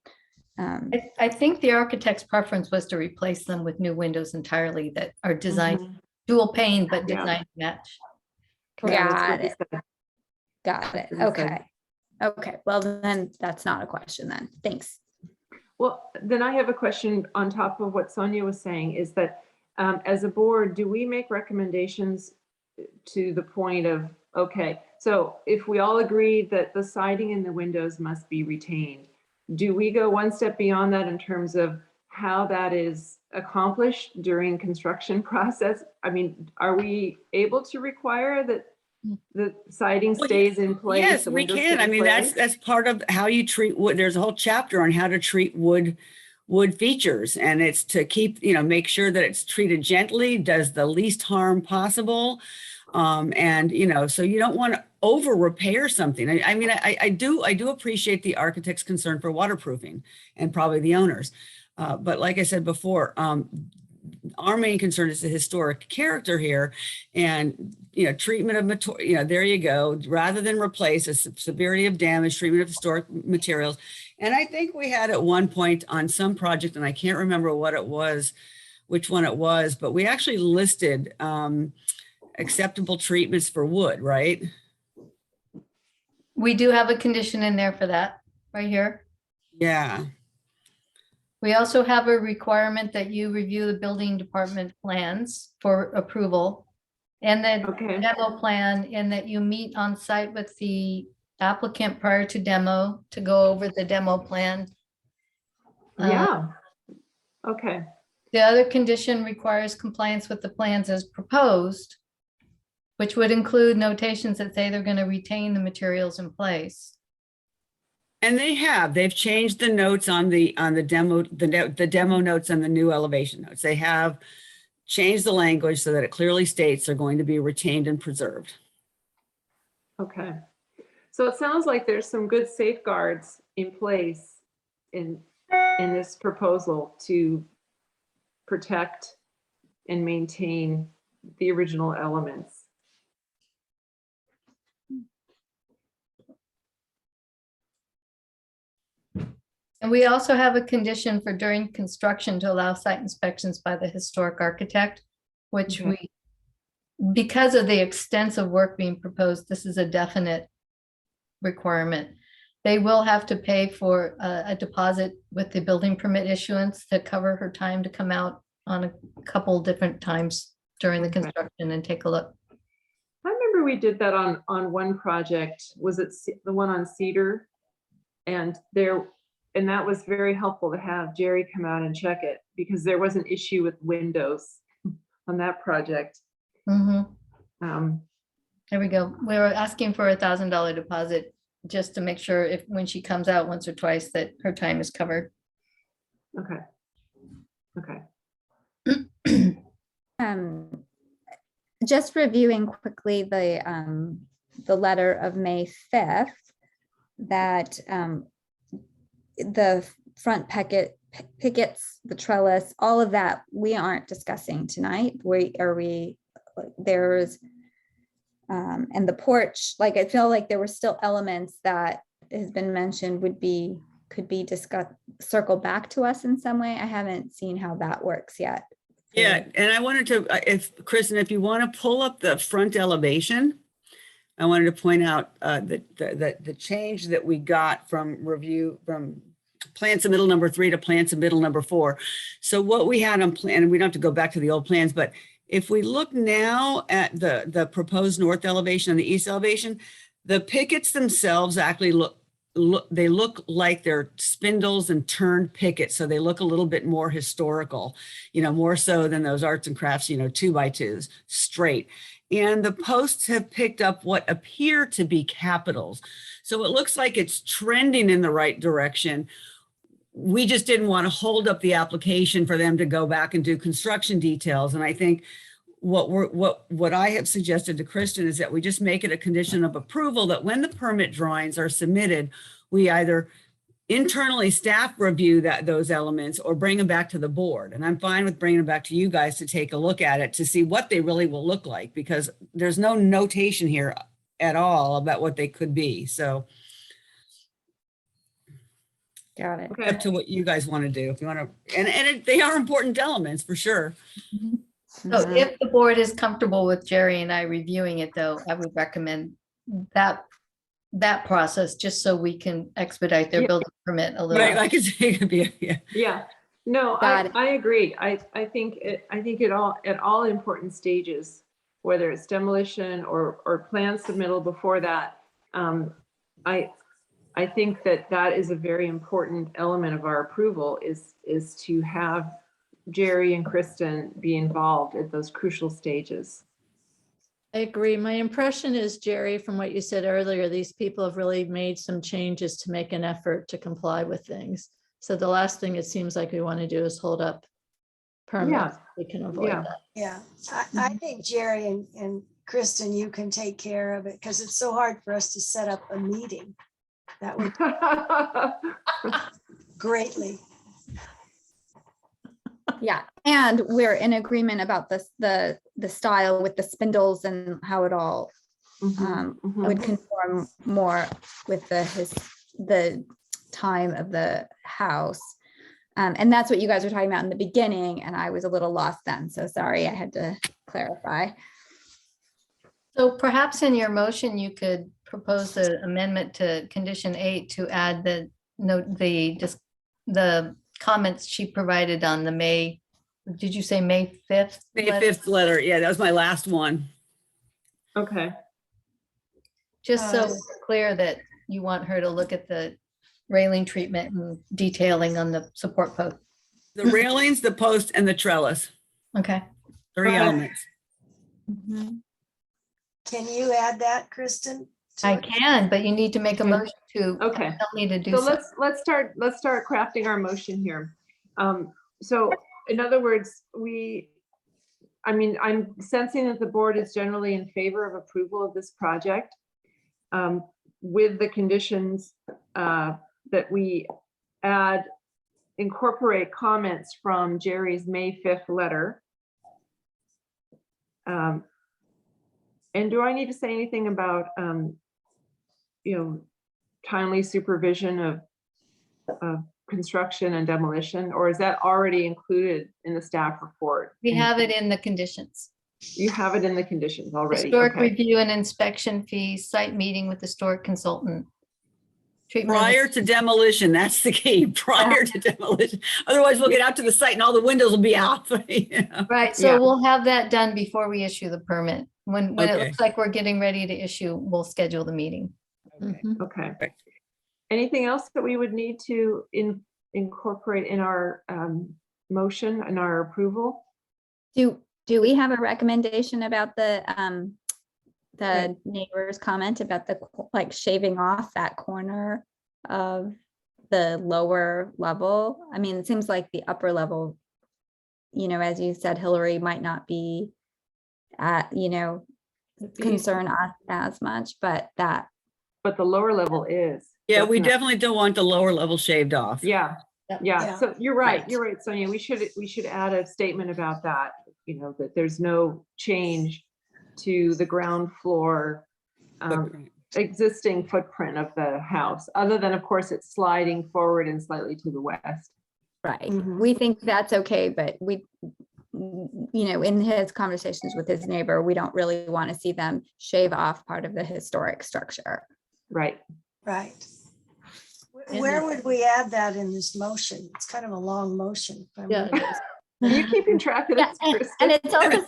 I think the architect's preference was to replace them with new windows entirely that are designed dual pane, but designed to match. Got it. Okay. Okay. Well, then that's not a question then. Thanks. Well, then I have a question on top of what Sonia was saying, is that as a board, do we make recommendations to the point of, okay, so if we all agree that the siding and the windows must be retained, do we go one step beyond that in terms of how that is accomplished during construction process? I mean, are we able to require that the siding stays in place? Yes, the we windows can. stay I in mean, place? that's part of how you treat wood. There's a whole chapter on how to treat wood features, and it's to keep, make sure that it's treated gently, does the least harm possible. And, so you don't want to over repair something. I do appreciate the architect's concern for waterproofing and probably the owners. But like I said before, our main concern is the historic character here, and treatment of material. There you go. Rather than replace a severity of damage, treatment of historic materials. And I think we had at one point on some project, and I can't remember which one it was, but we actually listed acceptable treatments for wood, right? We do have a condition in there for that right here. Yeah. We also have a requirement that you review the building department plans for approval and then demo plan, and that you meet on site with the applicant prior to demo to go over the demo plan. Yeah. Okay. The other condition requires compliance with the plans as proposed, which would include notations that say they're going to retain the materials in place. And they've changed the notes on the demo, the demo notes and the new elevation notes. They have changed the language so that it clearly states they're going to be retained and preserved. Okay. So it sounds like there's some good safeguards in place in this proposal to protect and maintain the original elements. And we also have a condition for during construction to allow site inspections by the historic architect, which Okay. because of the extensive work being proposed, this is a definite requirement. They will have to pay for a deposit with the building permit issuance to cover her time to come out on a couple different times during the Okay. construction and take a look. I remember we did that on one project. Was it the one on Cedar? And that was very helpful to have Jerry come out and check it because there was an issue with windows on that project. Mhm. Um, There we go. We were asking for $1,000 deposit just to make sure if, when she comes out once or twice, that her time is covered. okay. Okay. Just reviewing quickly the letter of May 5th, that the front pickets, the trellis, all of that, we aren't discussing tonight. And the porch, like, I feel like there were still elements that has been mentioned could be discussed, circle back to us in some way. I haven't seen how that works yet. Yeah, and I wanted to, if Kristen, if you want to pull up the front elevation, I wanted to point out the change that we got from plan submittal number 3 to plan submittal number 4. So what we had on plan, and we don't have to go back to the old plans, but if we look now at the proposed north elevation and the east elevation, the pickets themselves actually look like they're spindles and turned pickets. So they look a little bit more historical, more so than those arts and crafts, 2x2s straight. And the posts have picked up what appear to be capitals. So it looks like it's trending in the right direction. We just didn't want to hold up the application for them to go back and do construction details. And I think what I have suggested to Kristen is that we just make it a condition of approval that when the permit drawings are submitted, we either internally staff review those elements or bring them back to the board. And I'm fine with bringing them back to you guys to take a look at it to see what they really will look like, because there's no notation here at all about what they could be. So Got it. up to what you guys want to do. If you want to, and they are important elements for sure. So if the board is comfortable with Jerry and I reviewing it, though, I would recommend that process just so we can expedite their building permit a little. Right, I could say it could be, yeah. Yeah. No, I agree. I think at all important stages, whether it's demolition or plan submittal before that, I think that is a very important element of our approval is to have Jerry and Kristen be involved at those crucial stages. I agree. My impression is, Jerry, from what you said earlier, these people have really made some changes to make an effort to comply with things. So the last thing it seems like we want to do is hold up permits. Yeah. We can avoid that. Yeah, I think Jerry and Kristen, you can take care of it because it's so hard for us to set up a meeting. That would greatly. Yeah, and we're in agreement about the style with the spindles and how it all would conform more with the time of the house. And that's what you guys were talking about in the beginning, and I was a little lost then, so sorry, I had to clarify. So perhaps in your motion, you could propose the amendment to condition 8 to add the comments she provided on the May, did you say May 5th? May 5th letter. Yeah, that was my last one. Okay. Just so we're clear that you want her to look at the railing treatment and detailing on the support post. The railings, the post, and the trellis. Okay. 3 elements. Can you add that, Kristen? I can, but you need to make a motion to Okay. tell me to do So so. let's start crafting our motion here. So in other words, I'm sensing that the board is generally in favor of approval of this project with the conditions that we incorporate comments from Jerry's May 5th letter. And do I need to say anything about timely supervision of construction and demolition, or is that already included in the staff report? We have it in the conditions. You have it in the conditions already. Historic Okay. review and inspection fees, site meeting with historic consultant. Treatment of- Prior to demolition, that's the key, prior to demolition. Otherwise, we'll get out to the site and all the windows will be out. You know? Right, so Yeah. we'll have that done before we issue the permit. When it Okay. looks like we're getting ready to issue, we'll schedule the meeting. Mhm. Okay. Right. Anything else that we would need to incorporate in our motion and our approval? Do we have a recommendation about the neighbor's comment about the like shaving off that corner of the lower level? I mean, it seems like the upper level, you know, as you said, Hillary, might not be concern us as much, but that. But the lower level is. Yeah, we Definitely. definitely don't want the lower level shaved off. Yeah, Yep. yeah. Yeah. So you're right. Right. You're right, Sonia. We should add a statement about that, you know, that there's no change to the ground floor existing footprint of the house, other than, of course, it's sliding forward and slightly to the west. Right. Mhm. We think that's okay, but we, you know, in his conversations with his neighbor, we don't really want to see them shave off part of the historic structure. Right. Right. And Where the- would we add that in this motion? It's kind of a long motion. if I'm Yeah, reading it is. Are you keeping track of Yeah, this, and Kristen? it's also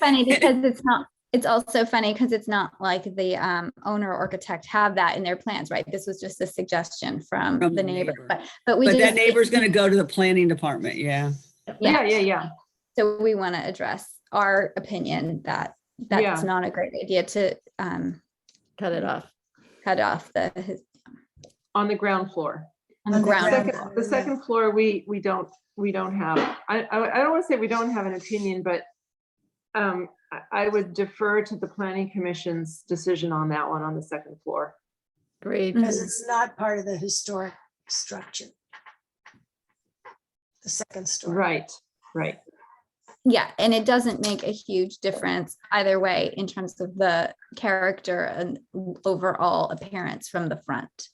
funny because it's not like the owner or architect have that in their plans, right? This was just a suggestion from From the the neighbor, neighbor. but we But that just, neighbor's gonna go to the planning department, yeah. Yeah. so we want to address our opinion that Yeah. that's not a great idea to Cut it off. cut off the On the ground floor. on the On the ground. ground. Second, the second floor, we don't have, I don't want to say we don't have an opinion, but I would defer to the planning commission's decision on that one on the second floor. Great. because it's not part of the historic structure. The second story. Right. Yeah, and it doesn't make a huge difference either way in terms of the character and overall appearance from the front.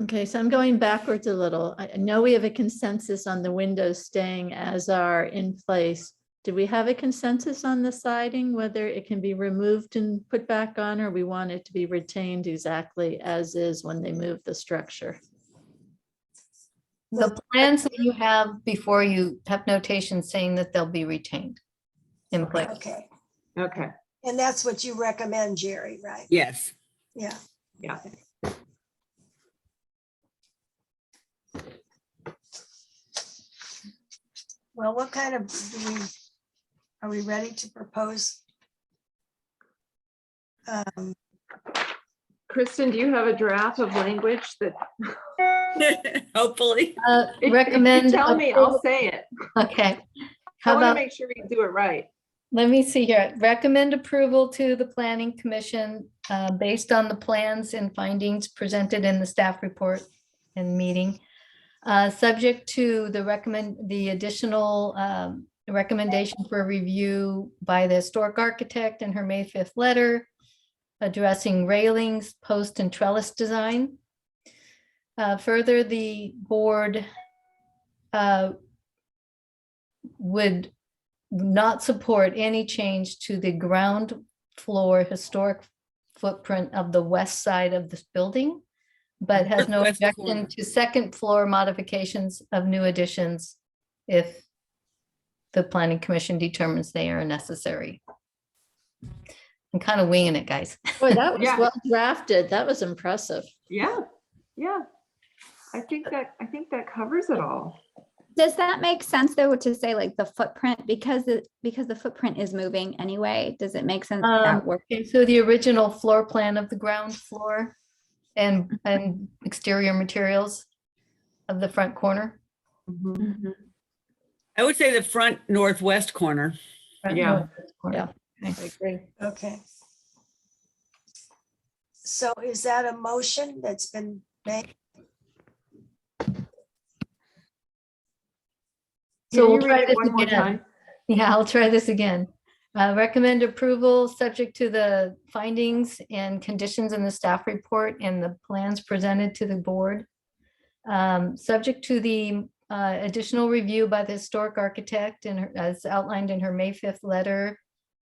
Okay, so I'm going backwards a little. I know we have a consensus on the windows staying as are in place. Do we have a consensus on the siding, whether it can be removed and put back on, or we want it to be retained exactly as is when they move the structure? The plans that you have before you have notations saying that they'll be retained in place. Okay. And that's what you recommend, Jerry, right? Yes. Yeah. Yeah. Well, what kind of, are we ready to propose? Kristen, do you have a draft of language that? Hopefully. If you Recommend. tell me, I'll approval- say it. Okay. I How want to about, make sure we do it right. let me see here. Recommend approval to the planning commission based on the plans and findings presented in the staff report and meeting. Subject to the additional recommendation for review by the historic architect in her May 5th letter addressing railings, post and trellis design. Further, the board would not support any change to the ground floor historic footprint of the west side of this building, but has no Northwest objection corner. to second floor modifications of new additions if the planning commission determines they are necessary. I'm kind of winging it, guys. Boy, that was Yeah. well drafted. That was impressive. Yeah. I think that covers it all. Does that make sense though, to say like the footprint, because the footprint is moving anyway? Does it make sense that work? Okay, so the original floor plan of the ground floor and exterior materials of the front corner. Mhm. I would say the front northwest corner. front Yeah. northwest corner. Yeah. Okay. I agree. Okay. So is that a motion that's been made? So Can we'll you try read it this one more again. time? Yeah, I'll try this again. Recommend approval subject to the findings and conditions in the staff report and the plans presented to the board. Subject to the additional review by the historic architect and as outlined in her May 5th letter,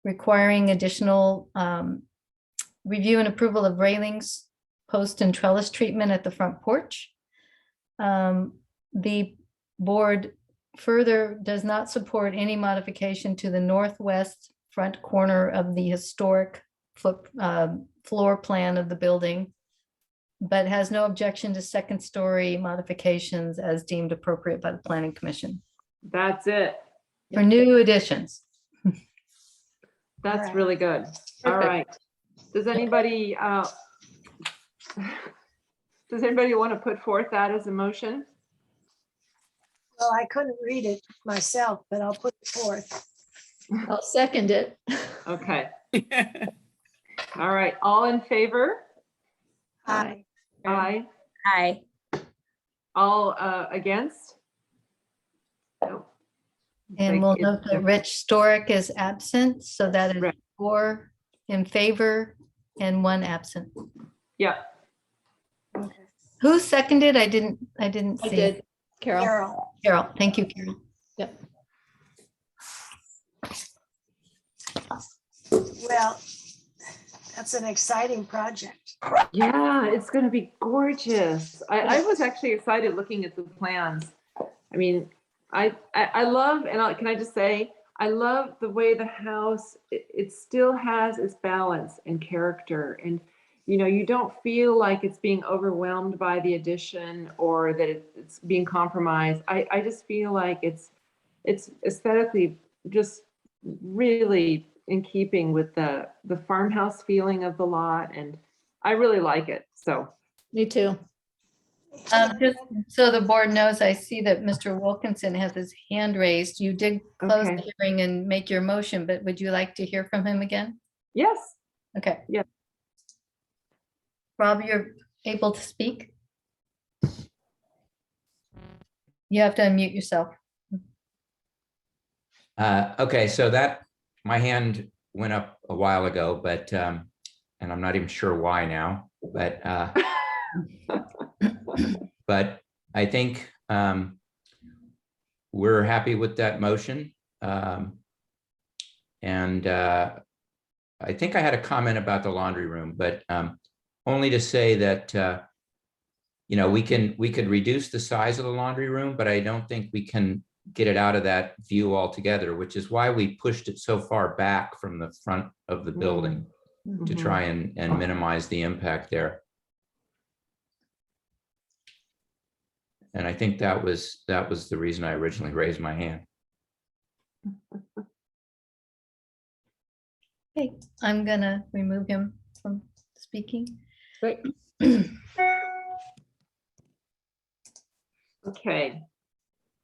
requiring additional review and approval of railings, post and trellis treatment at the front porch. The board further does not support any modification to the northwest front corner of the historic floor plan of the building, but has no objection to second story modifications as deemed appropriate by the Planning Commission That's it. for new additions. That's Alright. really good. All Perfect. right. Does anybody want to put forth that as a motion? Well, I couldn't read it myself, but I'll put it forth. I'll second it. Okay. All right. All in favor? Aye. Aye. Hi. All against? No. And Like, we'll it's- note that Rich Storick is absent, so that is Right. 4 in favor and 1 absent. Yeah. Who seconded? I didn't I see. did, Carol. Carol. Carol, thank you, Carol. Yep. Well, that's an exciting project. Yeah, it's going to be gorgeous. I was actually excited looking at the plans. I mean, I love, and can I just say, I love the way the house, it still has its balance and character. And, you know, you don't feel like it's being overwhelmed by the addition or that it's being compromised. I just feel like it's aesthetically just really in keeping with the farmhouse feeling of the lot. And I really like it. So, Me too. Just so the board knows, I see that Mr. Wilkinson has his hand raised. You did close Okay. the hearing and make your motion, but would you like to hear from him again? yes. Okay. Yeah. Rob, you're able to speak? You have to unmute yourself. Okay, so my hand went up a while ago, but, and I'm not even sure why now, but, but I think we're happy with that motion. And I think I had a comment about the laundry room, but only to say that, you know, we could reduce the size of the laundry room, but I don't think we can get it out of that view altogether, which is why we pushed it so far back from the front of the building to Mhm. try and minimize the impact there. And I think that was the reason I originally raised my hand. Okay, I'm gonna remove him from speaking. Great. Okay.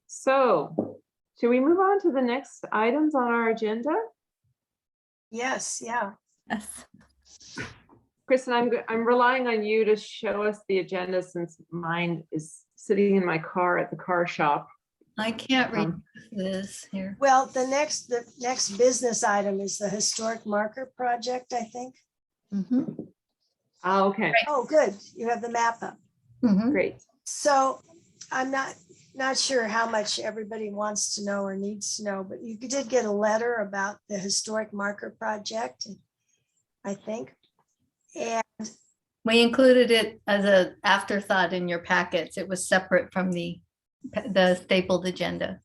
So, should we move on to the next items on our agenda? Yes, yeah. Yes. Kristen, I'm relying on you to show us the agenda since mine is sitting in my car at the car shop. I can't read this here. Well, the next business item is the historic marker project, I think. Mhm. Oh, okay, Oh, good. You have the map up. Mhm. great. So I'm not sure how much everybody wants to know or needs to know, but you did get a letter about the historic marker project, I think. And We included it as an afterthought in your packets. It was separate from the stapled agenda.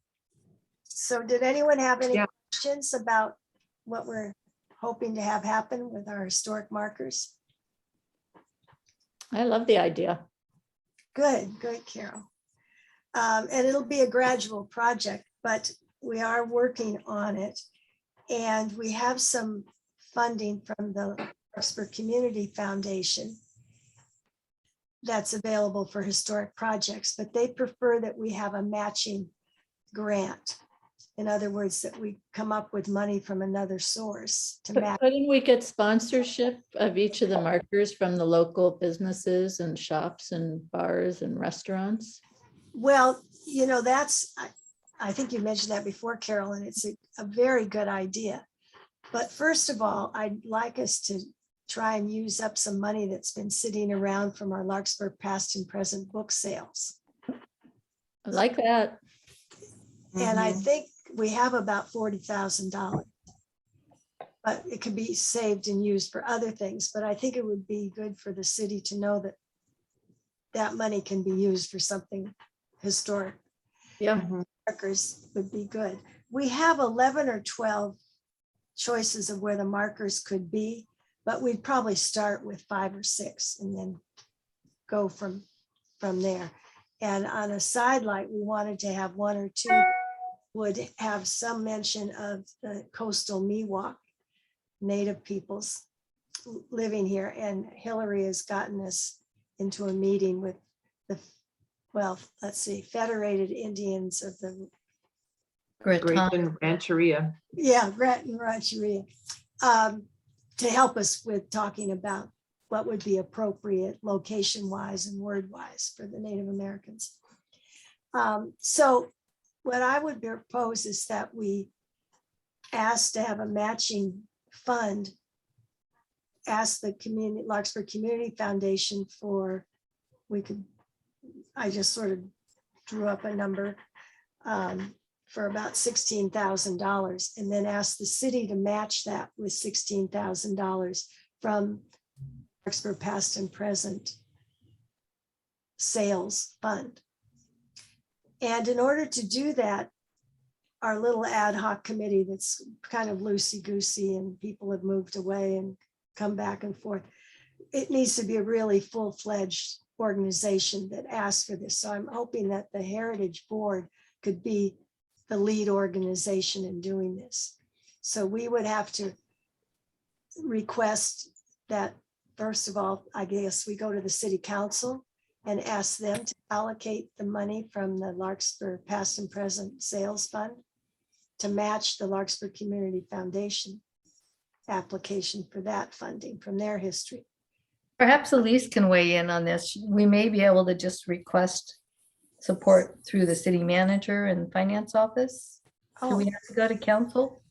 so did anyone have any Yeah. questions about what we're hoping to have happen with our historic markers? I love the idea. Good, Carol. And it'll be a gradual project, but we are working on it. And we have some funding from the Larkspur Community Foundation that's available for historic projects, but they prefer that we have a matching grant. In other words, that we come up with money from another source to match. Couldn't we get sponsorship of each of the markers from the local businesses and shops and bars and restaurants? Well, you know, I think you mentioned that before, Carol, and it's a very good idea. But first of all, I'd like us to try and use up some money that's been sitting around from our Larkspur past and present book sales. I like that. And I Mhm. think we have about $40,000. But it could be saved and used for other things. But I think it would be good for the city to know that that money can be used for something historic. Yeah. Markers would be good. We have 11 or 12 choices of where the markers could be, but we'd probably start with 5 or 6 and then go from there. And on a sidelight, we wanted to have 1 or 2 would have some mention of the coastal Miwok Native peoples living here. And Hillary has gotten us into a meeting with the, well, let's see, Federated Indians of the Great Rancheria. yeah, Gretton Rancheria, to help us with talking about what would be appropriate location-wise and word-wise for the Native Americans. So what I would propose is that we ask to have a matching fund, ask the community, Larkspur Community Foundation for, I just sort of drew up a number, for about $16,000, and then ask the city to match that with $16,000 from Larkspur Past and Present Sales Fund. And in order to do that, our little ad hoc committee that's kind of loosey-goosey and people have moved away and come back and forth, it needs to be a really full-fledged organization that asks for this. So I'm hoping that the Heritage Board could be the lead organization in doing this. So we would have to request that, first of all, I guess we go to the city council and ask them to allocate the money from the Larkspur Past and Present Sales Fund to match the Larkspur Community Foundation application for that funding from their history. Perhaps Elise can weigh in on this. We may be able to just request support through the city manager and finance office. Do we have to go to council?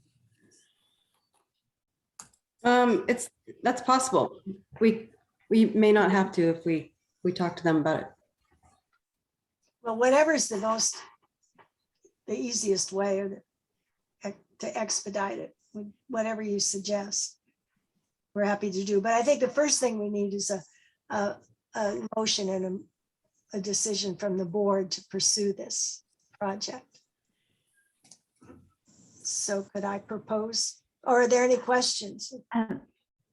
That's possible. We may not have to if we talk to them about it. Well, whatever's the easiest way or to expedite it, whatever you suggest, we're happy to do. But I think the first thing we need is a motion and a decision from the board to pursue this project. So could I propose, or are there any questions?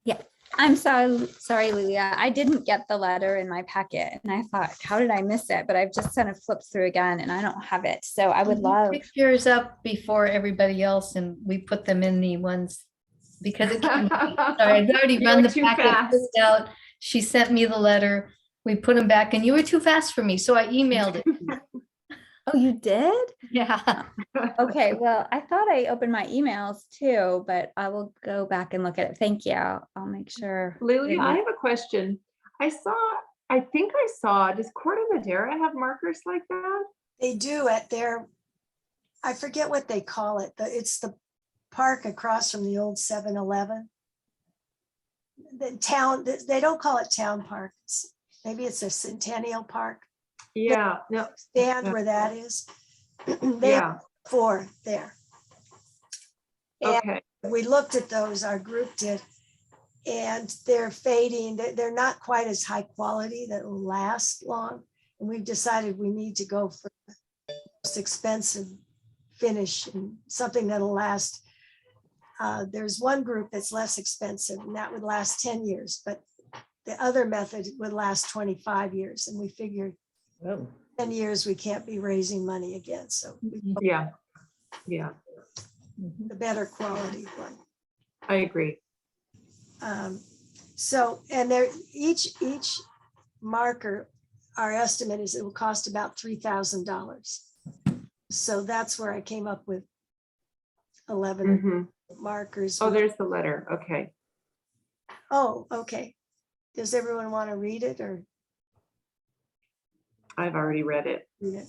Yeah, I'm sorry, Lilia. I didn't get the letter in my packet and I thought, how did I miss it? But I've just kind of flipped through again and I don't have it. So I would love. Pick yours up before everybody else and we put them in the ones because it came. Sorry, I'd already You run were the too packet fast. filled out. She sent me the letter. We put them back and you were too fast for me. So I emailed it. Oh, you did? Yeah. Okay, well, I thought I opened my emails too, but I will go back and look at it. Thank you. I'll make sure. Lilia, I have a question. I think I saw, does Corte Madera have markers like that? They do at their, I forget what they call it. It's the park across from the old 7-Eleven. The town, they don't call it Town Park. Maybe it's a Centennial Park. Yeah, no. Stand where that is. They Yeah, have 4 there. And okay. we looked at those, our group did, and they're fading. They're not quite as high quality that will last long. And we've decided we need to go for the most expensive finish and something that'll last. There's one group that's less expensive and that would last 10 years, but the other method would last 25 years. And we figured 10 years, we can't be raising money again. So Yeah, the better quality one. I agree. So, and there, each marker, our estimate is it will cost about $3,000. So that's where I came up with 11 Mhm. markers. Oh, there's the letter. Okay. Oh, okay. Does everyone want to read it or I've already read it. read it?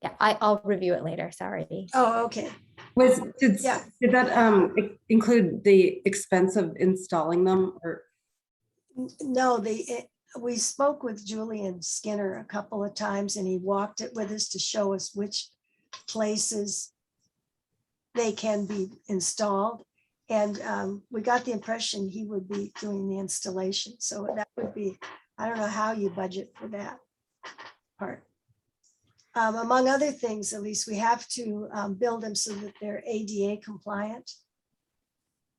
Yeah, I'll review it later. Sorry. Oh, okay. Did Yeah. that include the expense of installing them or? No, we spoke with Julian Skinner a couple of times, and he walked it with us to show us which places they can be installed. And we got the impression he would be doing the installation. So that would be, I don't know how you budget for that part. Among other things, at least we have to build them so that they're ADA compliant.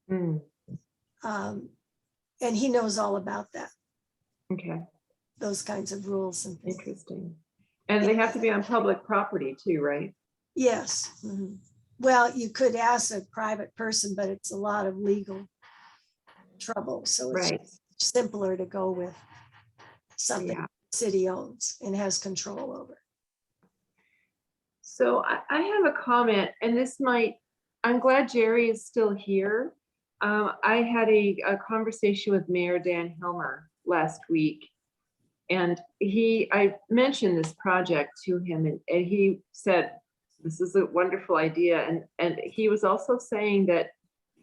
Hmm, And he knows all about that, okay, those kinds of rules and things. interesting. And they have to be on public property too, right? Yes. Mhm. Well, you could ask a private person, but it's a lot of legal trouble. So it's Right, simpler to go with something yeah. the city owns and has control over. So I have a comment, and this might, I'm glad Jerry is still here. I had a conversation with Mayor Dan Hilmer last week. And I mentioned this project to him, and he said, this is a wonderful idea. And he was also saying that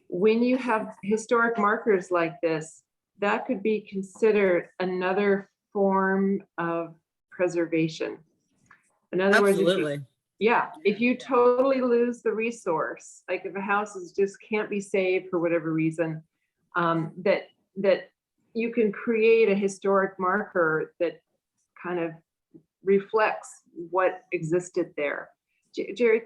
when you have historic markers like this, that could be considered another form of preservation. In other words, Absolutely. if you totally lose the resource, like if a house just can't be saved for whatever reason, that you can create a historic marker that kind of reflects what existed there. Jerry,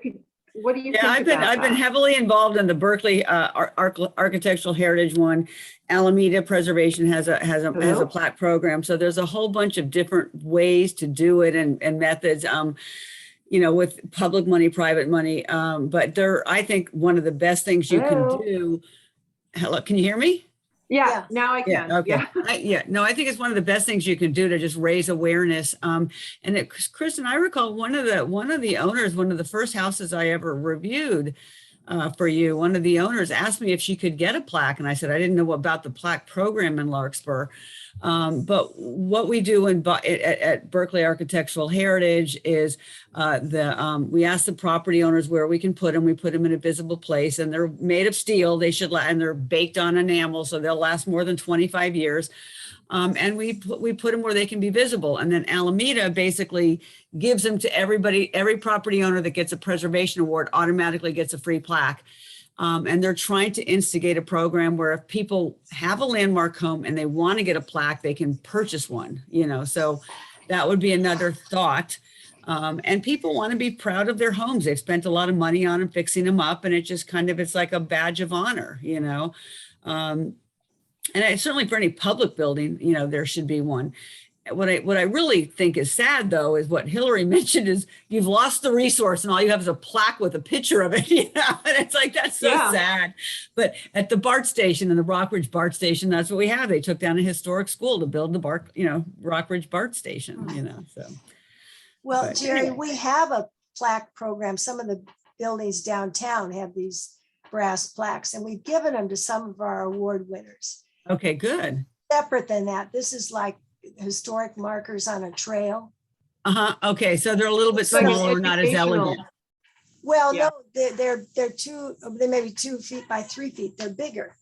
what do you think Yeah, about I've been that? heavily involved in the Berkeley Architectural Heritage one. Alameda Preservation has a plaque program. So there's a whole bunch of different ways to do it and methods. You know, with public money, private money. But I think one of the best things you can do. Hello, can you hear me? Yeah, now I can. Yeah, okay. No, I think it's one of the best things you can do to just raise awareness. Kristen, I recall one of the owners, one of the first houses I ever reviewed for you, one of the owners asked me if she could get a plaque, and I said I didn't know about the plaque program in Larkspur. But what we do at Berkeley Architectural Heritage is we ask the property owners where we can put them. We put them in a visible place, and they're made of steel. And they're baked on enamel, so they'll last more than 25 years. And we put them where they can be visible. And then Alameda basically gives them to everybody. Every property owner that gets a preservation award automatically gets a free plaque. And they're trying to instigate a program where if people have a landmark home and they want to get a plaque, they can purchase one, you know, so that would be another thought. And people want to be proud of their homes. They've spent a lot of money on them, fixing them up, and it just it's like a badge of honor, you know. And certainly for any public building, you know, there should be one. What I really think is sad, though, is what Hillary mentioned is you've lost the resource and all you have is a plaque with a picture of it, you know, and it's like, that's so sad. But at the BART station and the Rockridge BART station, that's what we have. They took down a historic school to build the Rockridge BART station, you know, so. Well, But Jerry, anyway. we have a plaque program. Some of the buildings downtown have these brass plaques, and we've given them to some of our award winners. Okay, good. Separate than that, this is like historic markers on a trail. Okay, so they're a little bit It's like an smaller, not as elegant. Well, Yeah. no, they may be 2 feet by 3 feet. They're bigger.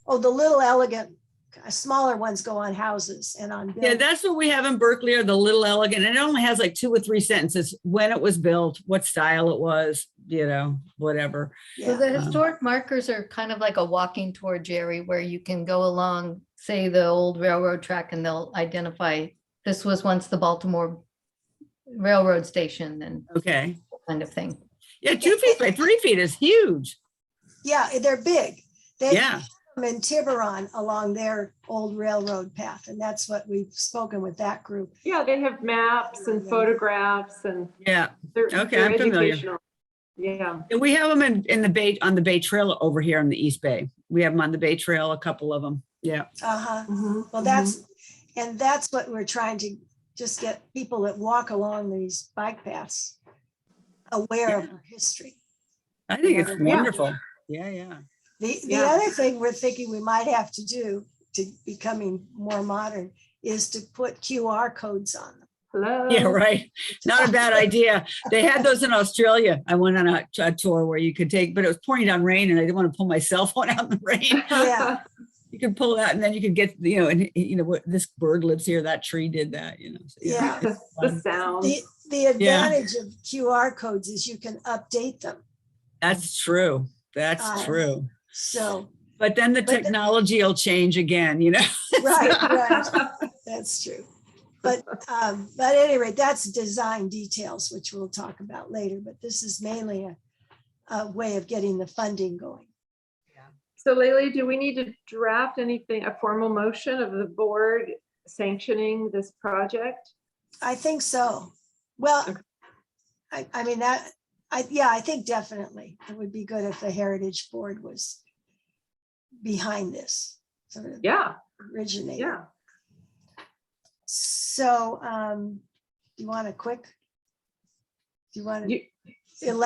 Oh, the little elegant, smaller ones go on houses and on Yeah, buildings. that's what we have in Berkeley, are the little elegant, and it only has like 2 or 3 sentences: when it was built, what style it was, you know, whatever. So the historic markers are kind of like a walking tour, Jerry, where you can go along, say, the old railroad track, and they'll identify this was once the Baltimore Railroad Station and Okay. kind of thing. Yeah, 2 feet by 3 feet is huge. Yeah, they're big. They Yeah. have them in Tiburon along their old railroad path, and that's what we've spoken with that group. Yeah, they have maps and photographs, and Yeah. they're Okay, I'm familiar. educational. Yeah. And we have them in the Bay, on the Bay Trail over here in the East Bay. We have them on the Bay Trail, a couple of them. Yeah. Well, that's what we're trying to just get people that walk along these bike paths aware of our history. I think it's Yeah. wonderful. Yeah. The other thing we're thinking we might have to do to becoming more modern is to put QR codes on them. Hello. Yeah, right. Not a bad idea. They had those in Australia. I went on a tour where you could take, but it was pouring down rain and I didn't want to pull my cell phone out in the rain. Yeah. You could pull out and then you could get, what this bird lives here, that tree did that, So, Yeah. it's The fun. sound. The advantage of QR codes is you can update them. That's true. That's true. So, But then the technology will change again, right. That's true. But at any rate, that's design details, which we'll talk about later. But this is mainly a way of getting the funding going. So Leila, do we need to draft anything, a formal motion of the board sanctioning this project? I think so. Well, Okay. I think definitely it would be good if the Heritage Board was behind this, sort of Yeah, originated. yeah. So, do you want to Do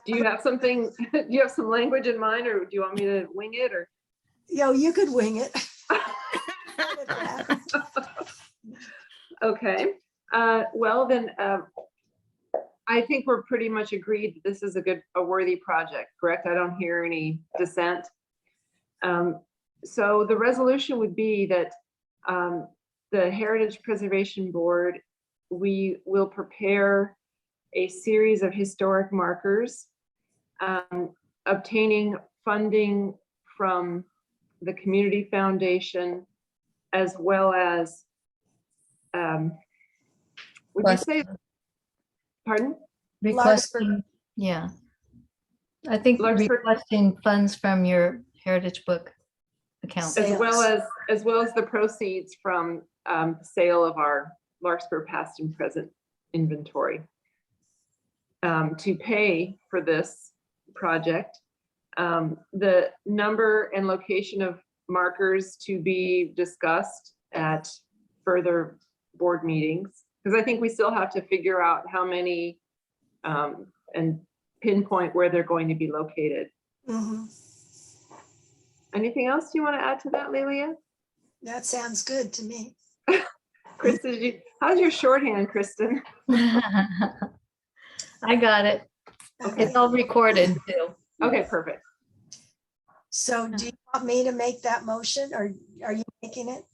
you have something, do you have some language in mind, or do you want me to wing it, or? you could wing it. Okay, well then, I think we're pretty much agreed that this is a worthy project, correct? I don't hear any dissent. So the resolution would be that the Heritage Preservation Board, we will prepare a series of historic markers, obtaining funding from the Community Foundation, as well as, would you say, pardon? Requesting, yeah. I think Larkspur. requesting funds from your Heritage Book account. Sales. As well as the proceeds from sale of our Larkspur past and present inventory, to pay for this project. The number and location of markers to be discussed at further board meetings, because I think we still have to figure out how many and pinpoint where they're going to be located. Mhm. Anything else you want to add to that, Lelia? That sounds good to me. Kristen, how's your shorthand, Kristen? I got it. Okay. It's all recorded too. Okay, perfect. So do you want me to make that motion, or are you making it?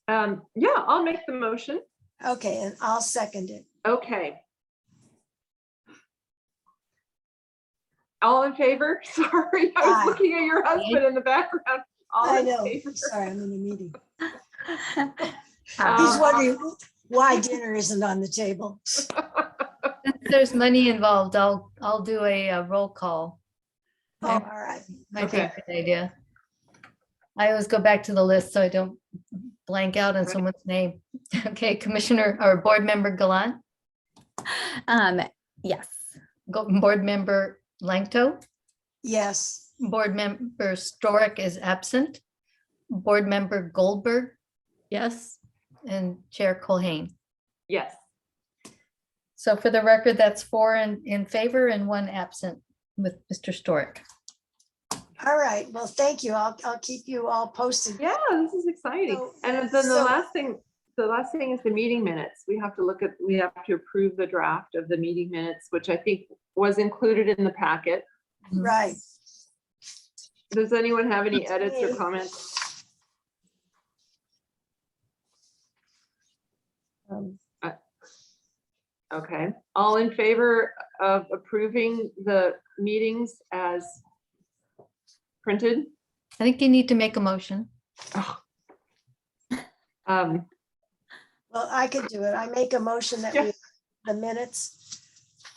Yeah, I'll make the motion. Okay, and I'll second it. Okay. All in favor? Sorry, I was Aye. looking at your husband in the background. All I in know. favor? Sorry, I'm in a meeting. He's Um, wondering why dinner isn't on the table. Since there's money involved, I'll do a roll call. Oh, all right. Might be a Okay. good idea. I always go back to the list so I don't blank out on Right. someone's name. Okay, Commissioner or Board Member Gallant, Yes. Board Member Langto, Yes. Board Member Storick is absent, Board Member Goldberg, Yes. and Chair Colhane. Yes. So for the record, that's 4 in favor and 1 absent with Mr. Storick. All right. Well, thank you. I'll keep you all posted. Yeah, this is exciting. So- And then the so- last thing is the meeting minutes. We have to approve the draft of the meeting minutes, which I think was included in the packet. Right. Does anyone have any edits or comments? Okay, all in favor of approving the meetings as printed? I think you need to make a motion. Um, Well, I could do it. I make a motion that we, Yeah. the minutes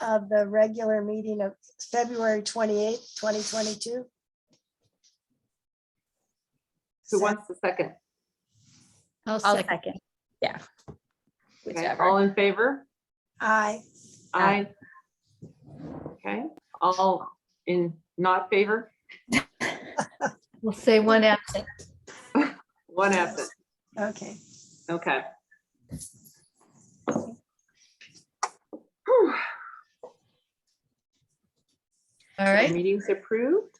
of the regular meeting of February 28th, 2022. Who wants the second? I'll I'll second. second. Yeah. Okay, Whichever. all in favor? Aye. Aye. Okay, all in not favor? We'll say 1 absent. 1 absent. Okay. Okay. Whew. All right. Meeting's approved.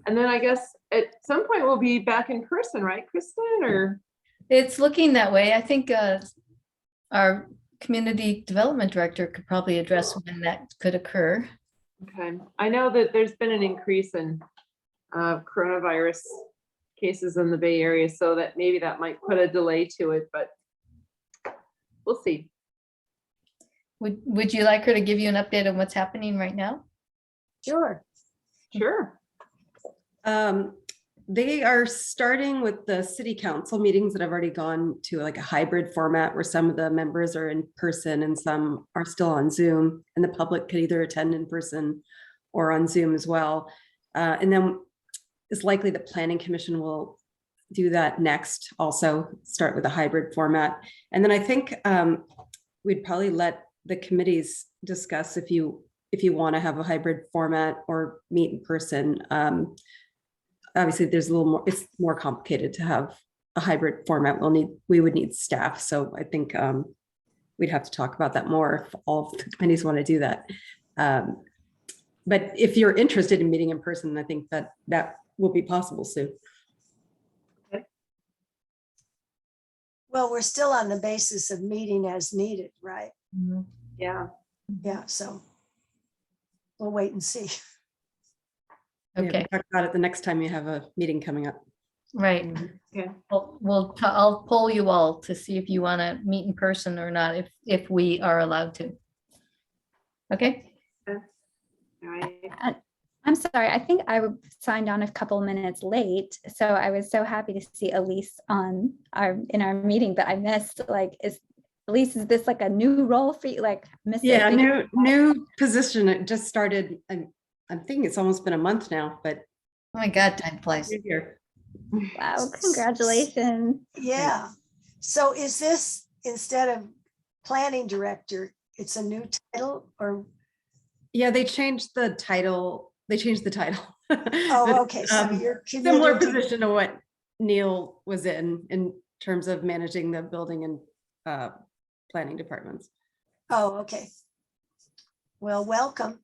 And then I guess at some point we'll be back in person, right, Kristen, or? It's looking that way. I think our community development director could probably address when that could occur. Okay, I know that there's been an increase in coronavirus cases in the Bay Area, so that maybe that might put a delay to it, but we'll see. Would you like her to give you an update on what's happening right now? Sure. Sure. They are starting with the city council meetings that have already gone to like a hybrid format where some of the members are in person and some are still on Zoom, and the public could either attend in person or on Zoom as well. And then it's likely the planning commission will do that next, also start with a hybrid format. And then I think we'd probably let the committees discuss if you want to have a hybrid format or meet in person. Obviously, there's a little more, it's more complicated to have a hybrid format. We would need staff. So I think we'd have to talk about that more if all of the committees want to do that. But if you're interested in meeting in person, I think that will be possible soon. Well, we're still on the basis of meeting as needed, right? Yeah. Yeah, so we'll wait and see. Yeah, we'll Okay, talk about it the next time you have a meeting coming up. right. Okay. I'll poll you all to see if you want to meet in person or not, if we are allowed to. Okay, All right. I'm sorry, I think I signed on a couple minutes late, so I was so happy to see Elise in our meeting, but I missed, like, Elise, is this like a new role for you? Like, missed it? Yeah, new position. It just started. I'm thinking it's almost been a month now, but oh my God, time flies. you're here. Wow, congratulations. Yeah. So is this, instead of planning director, it's a new title, or? Yeah, they changed the title. Oh, But, okay, so you're similar community. position to what Neil was in terms of managing the building and planning departments. Oh, okay. Well, welcome.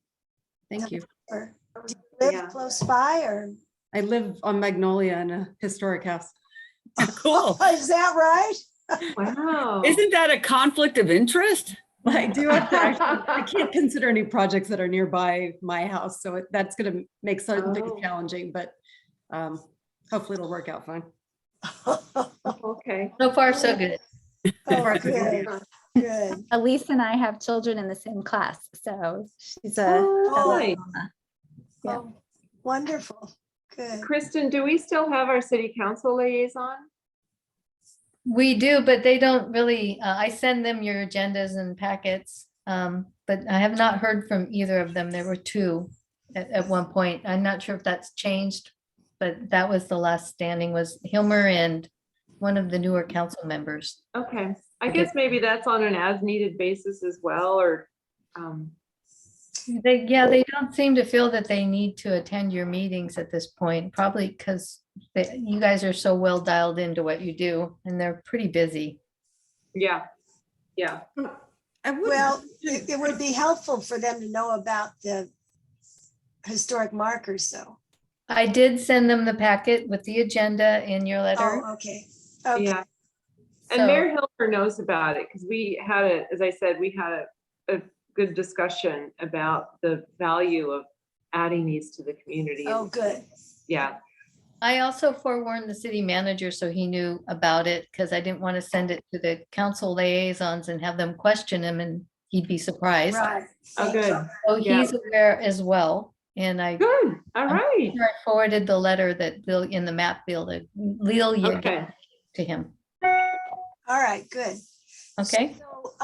Thank you. Or do you live Yeah. close by, or? I live on Magnolia in a historic house. Cool. Is that right? Wow. Isn't that a conflict of interest? I do have to I can't consider any projects that are nearby my house, so that's going to make certain things Oh. challenging, but hopefully it'll work out fine. Okay. So far, so good. Oh, good, good. Elise and I have children in the same class, so she's a. Oh, Nice. Yeah. oh, wonderful, good. Kristen, do we still have our city council liaison? We do, but they don't really, I send them your agendas and packets. But I have not heard from either of them. There were two at one point. I'm not sure if that's changed, but that was the last standing, was Hilmer and one of the newer council members. Okay, I guess maybe that's on an as-needed basis as well, or, They don't seem to feel that they need to attend your meetings at this point, probably because you guys are so well dialed into what you do and they're pretty busy. yeah. Well, it would be helpful for them to know about the historic markers, though. I did send them the packet with the agenda in your letter. Oh, okay, okay. Yeah. And So- Mayor Hilfer knows about it, because we had as I said, we had a good discussion about the value of adding these to the community. Oh, good. Yeah, I also forewarned the city manager so he knew about it, because I didn't want to send it to the council liaisons and have them question him and he'd be surprised. Right. oh, good, So Yeah. he's aware as well. And I good, all right, forwarded the letter that Bill in the map bill that Lelia okay. gave to him. All right, good. Okay, So,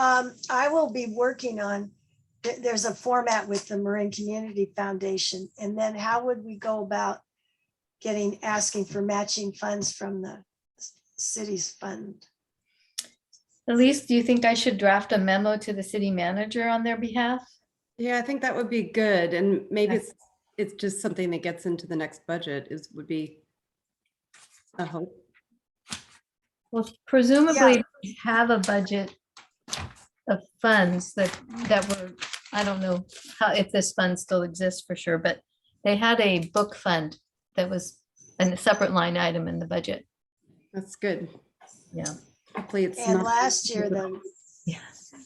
I will be working on, there's a format with the Marin Community Foundation, and then how would we go about asking for matching funds from the city's fund? Elise, do you think I should draft a memo to the city manager on their behalf? Yeah, I think that would be good. And maybe it's just something that gets into the next budget would be a hope. Well, presumably we have a budget of funds that were, I don't know if this fund still exists for sure, but they had a book fund that was a separate line item in the budget. That's good. Yeah. Hopefully it's And not. last year, Yeah.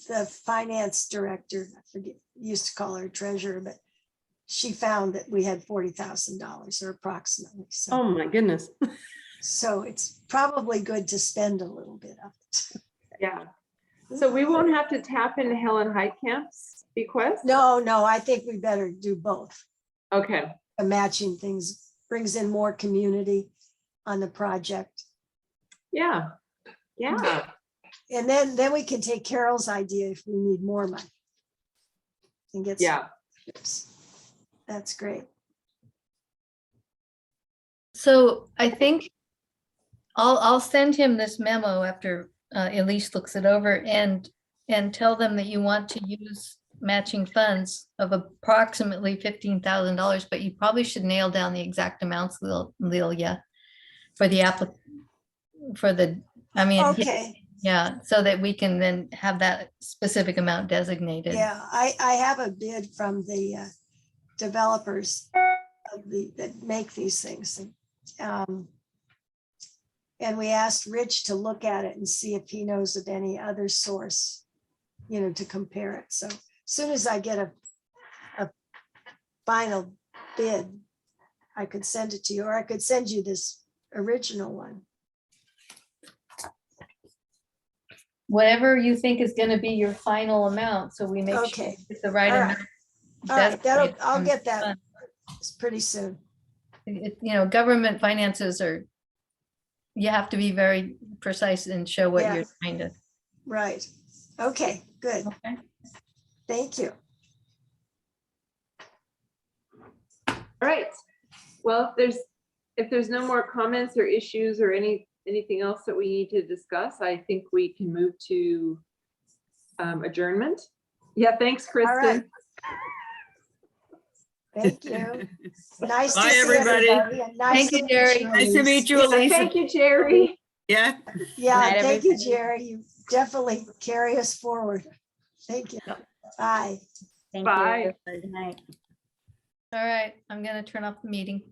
the finance director, I forget, used to call her treasurer, but she found that we had $40,000 or approximately. So, Oh, my goodness. So it's probably good to spend a little bit of it. Yeah. So we won't have to tap into Helen Heitkamp's bequest? No, I think we better do both. Okay, Matching things brings in more community on the project. yeah, yeah. And then we can take Carol's idea if we need more money. And get. Yeah. That's great. So I think I'll send him this memo after Elise looks it over and tell them that you want to use matching funds of approximately $15,000, but you probably should nail down the exact amounts, Lilia, for the I mean, Okay, yeah, so that we can then have that specific amount designated. yeah, I have a bid from the developers that make these things. And we asked Rich to look at it and see if he knows of any other source, to compare it. So as soon as I get a final bid, I could send it to you, or I could send you this original one. Whatever you think is gonna be your final amount, so we make sure Okay. it's the right All right. amount. All right, designated I'll from get the that fund. pretty soon. Government finances you have to be very precise and show what Yeah. you're trying to. Right. Okay, good. Okay. Thank you. All right. Well, if there's no more comments or issues or anything else that we need to discuss, I think we can move to adjournment. Yeah, thanks, All right. Kristen. Thank you. Nice to Bye, see everybody. and nice Thank you, to meet Jerry. Nice to meet you, Yeah, Elisa. thank you, Jerry. Yeah. Yeah, Night, thank you, everybody. Jerry. You definitely carry us forward. Thank you. Bye. Thank Bye. you. Good night. All right, I'm gonna turn off the meeting.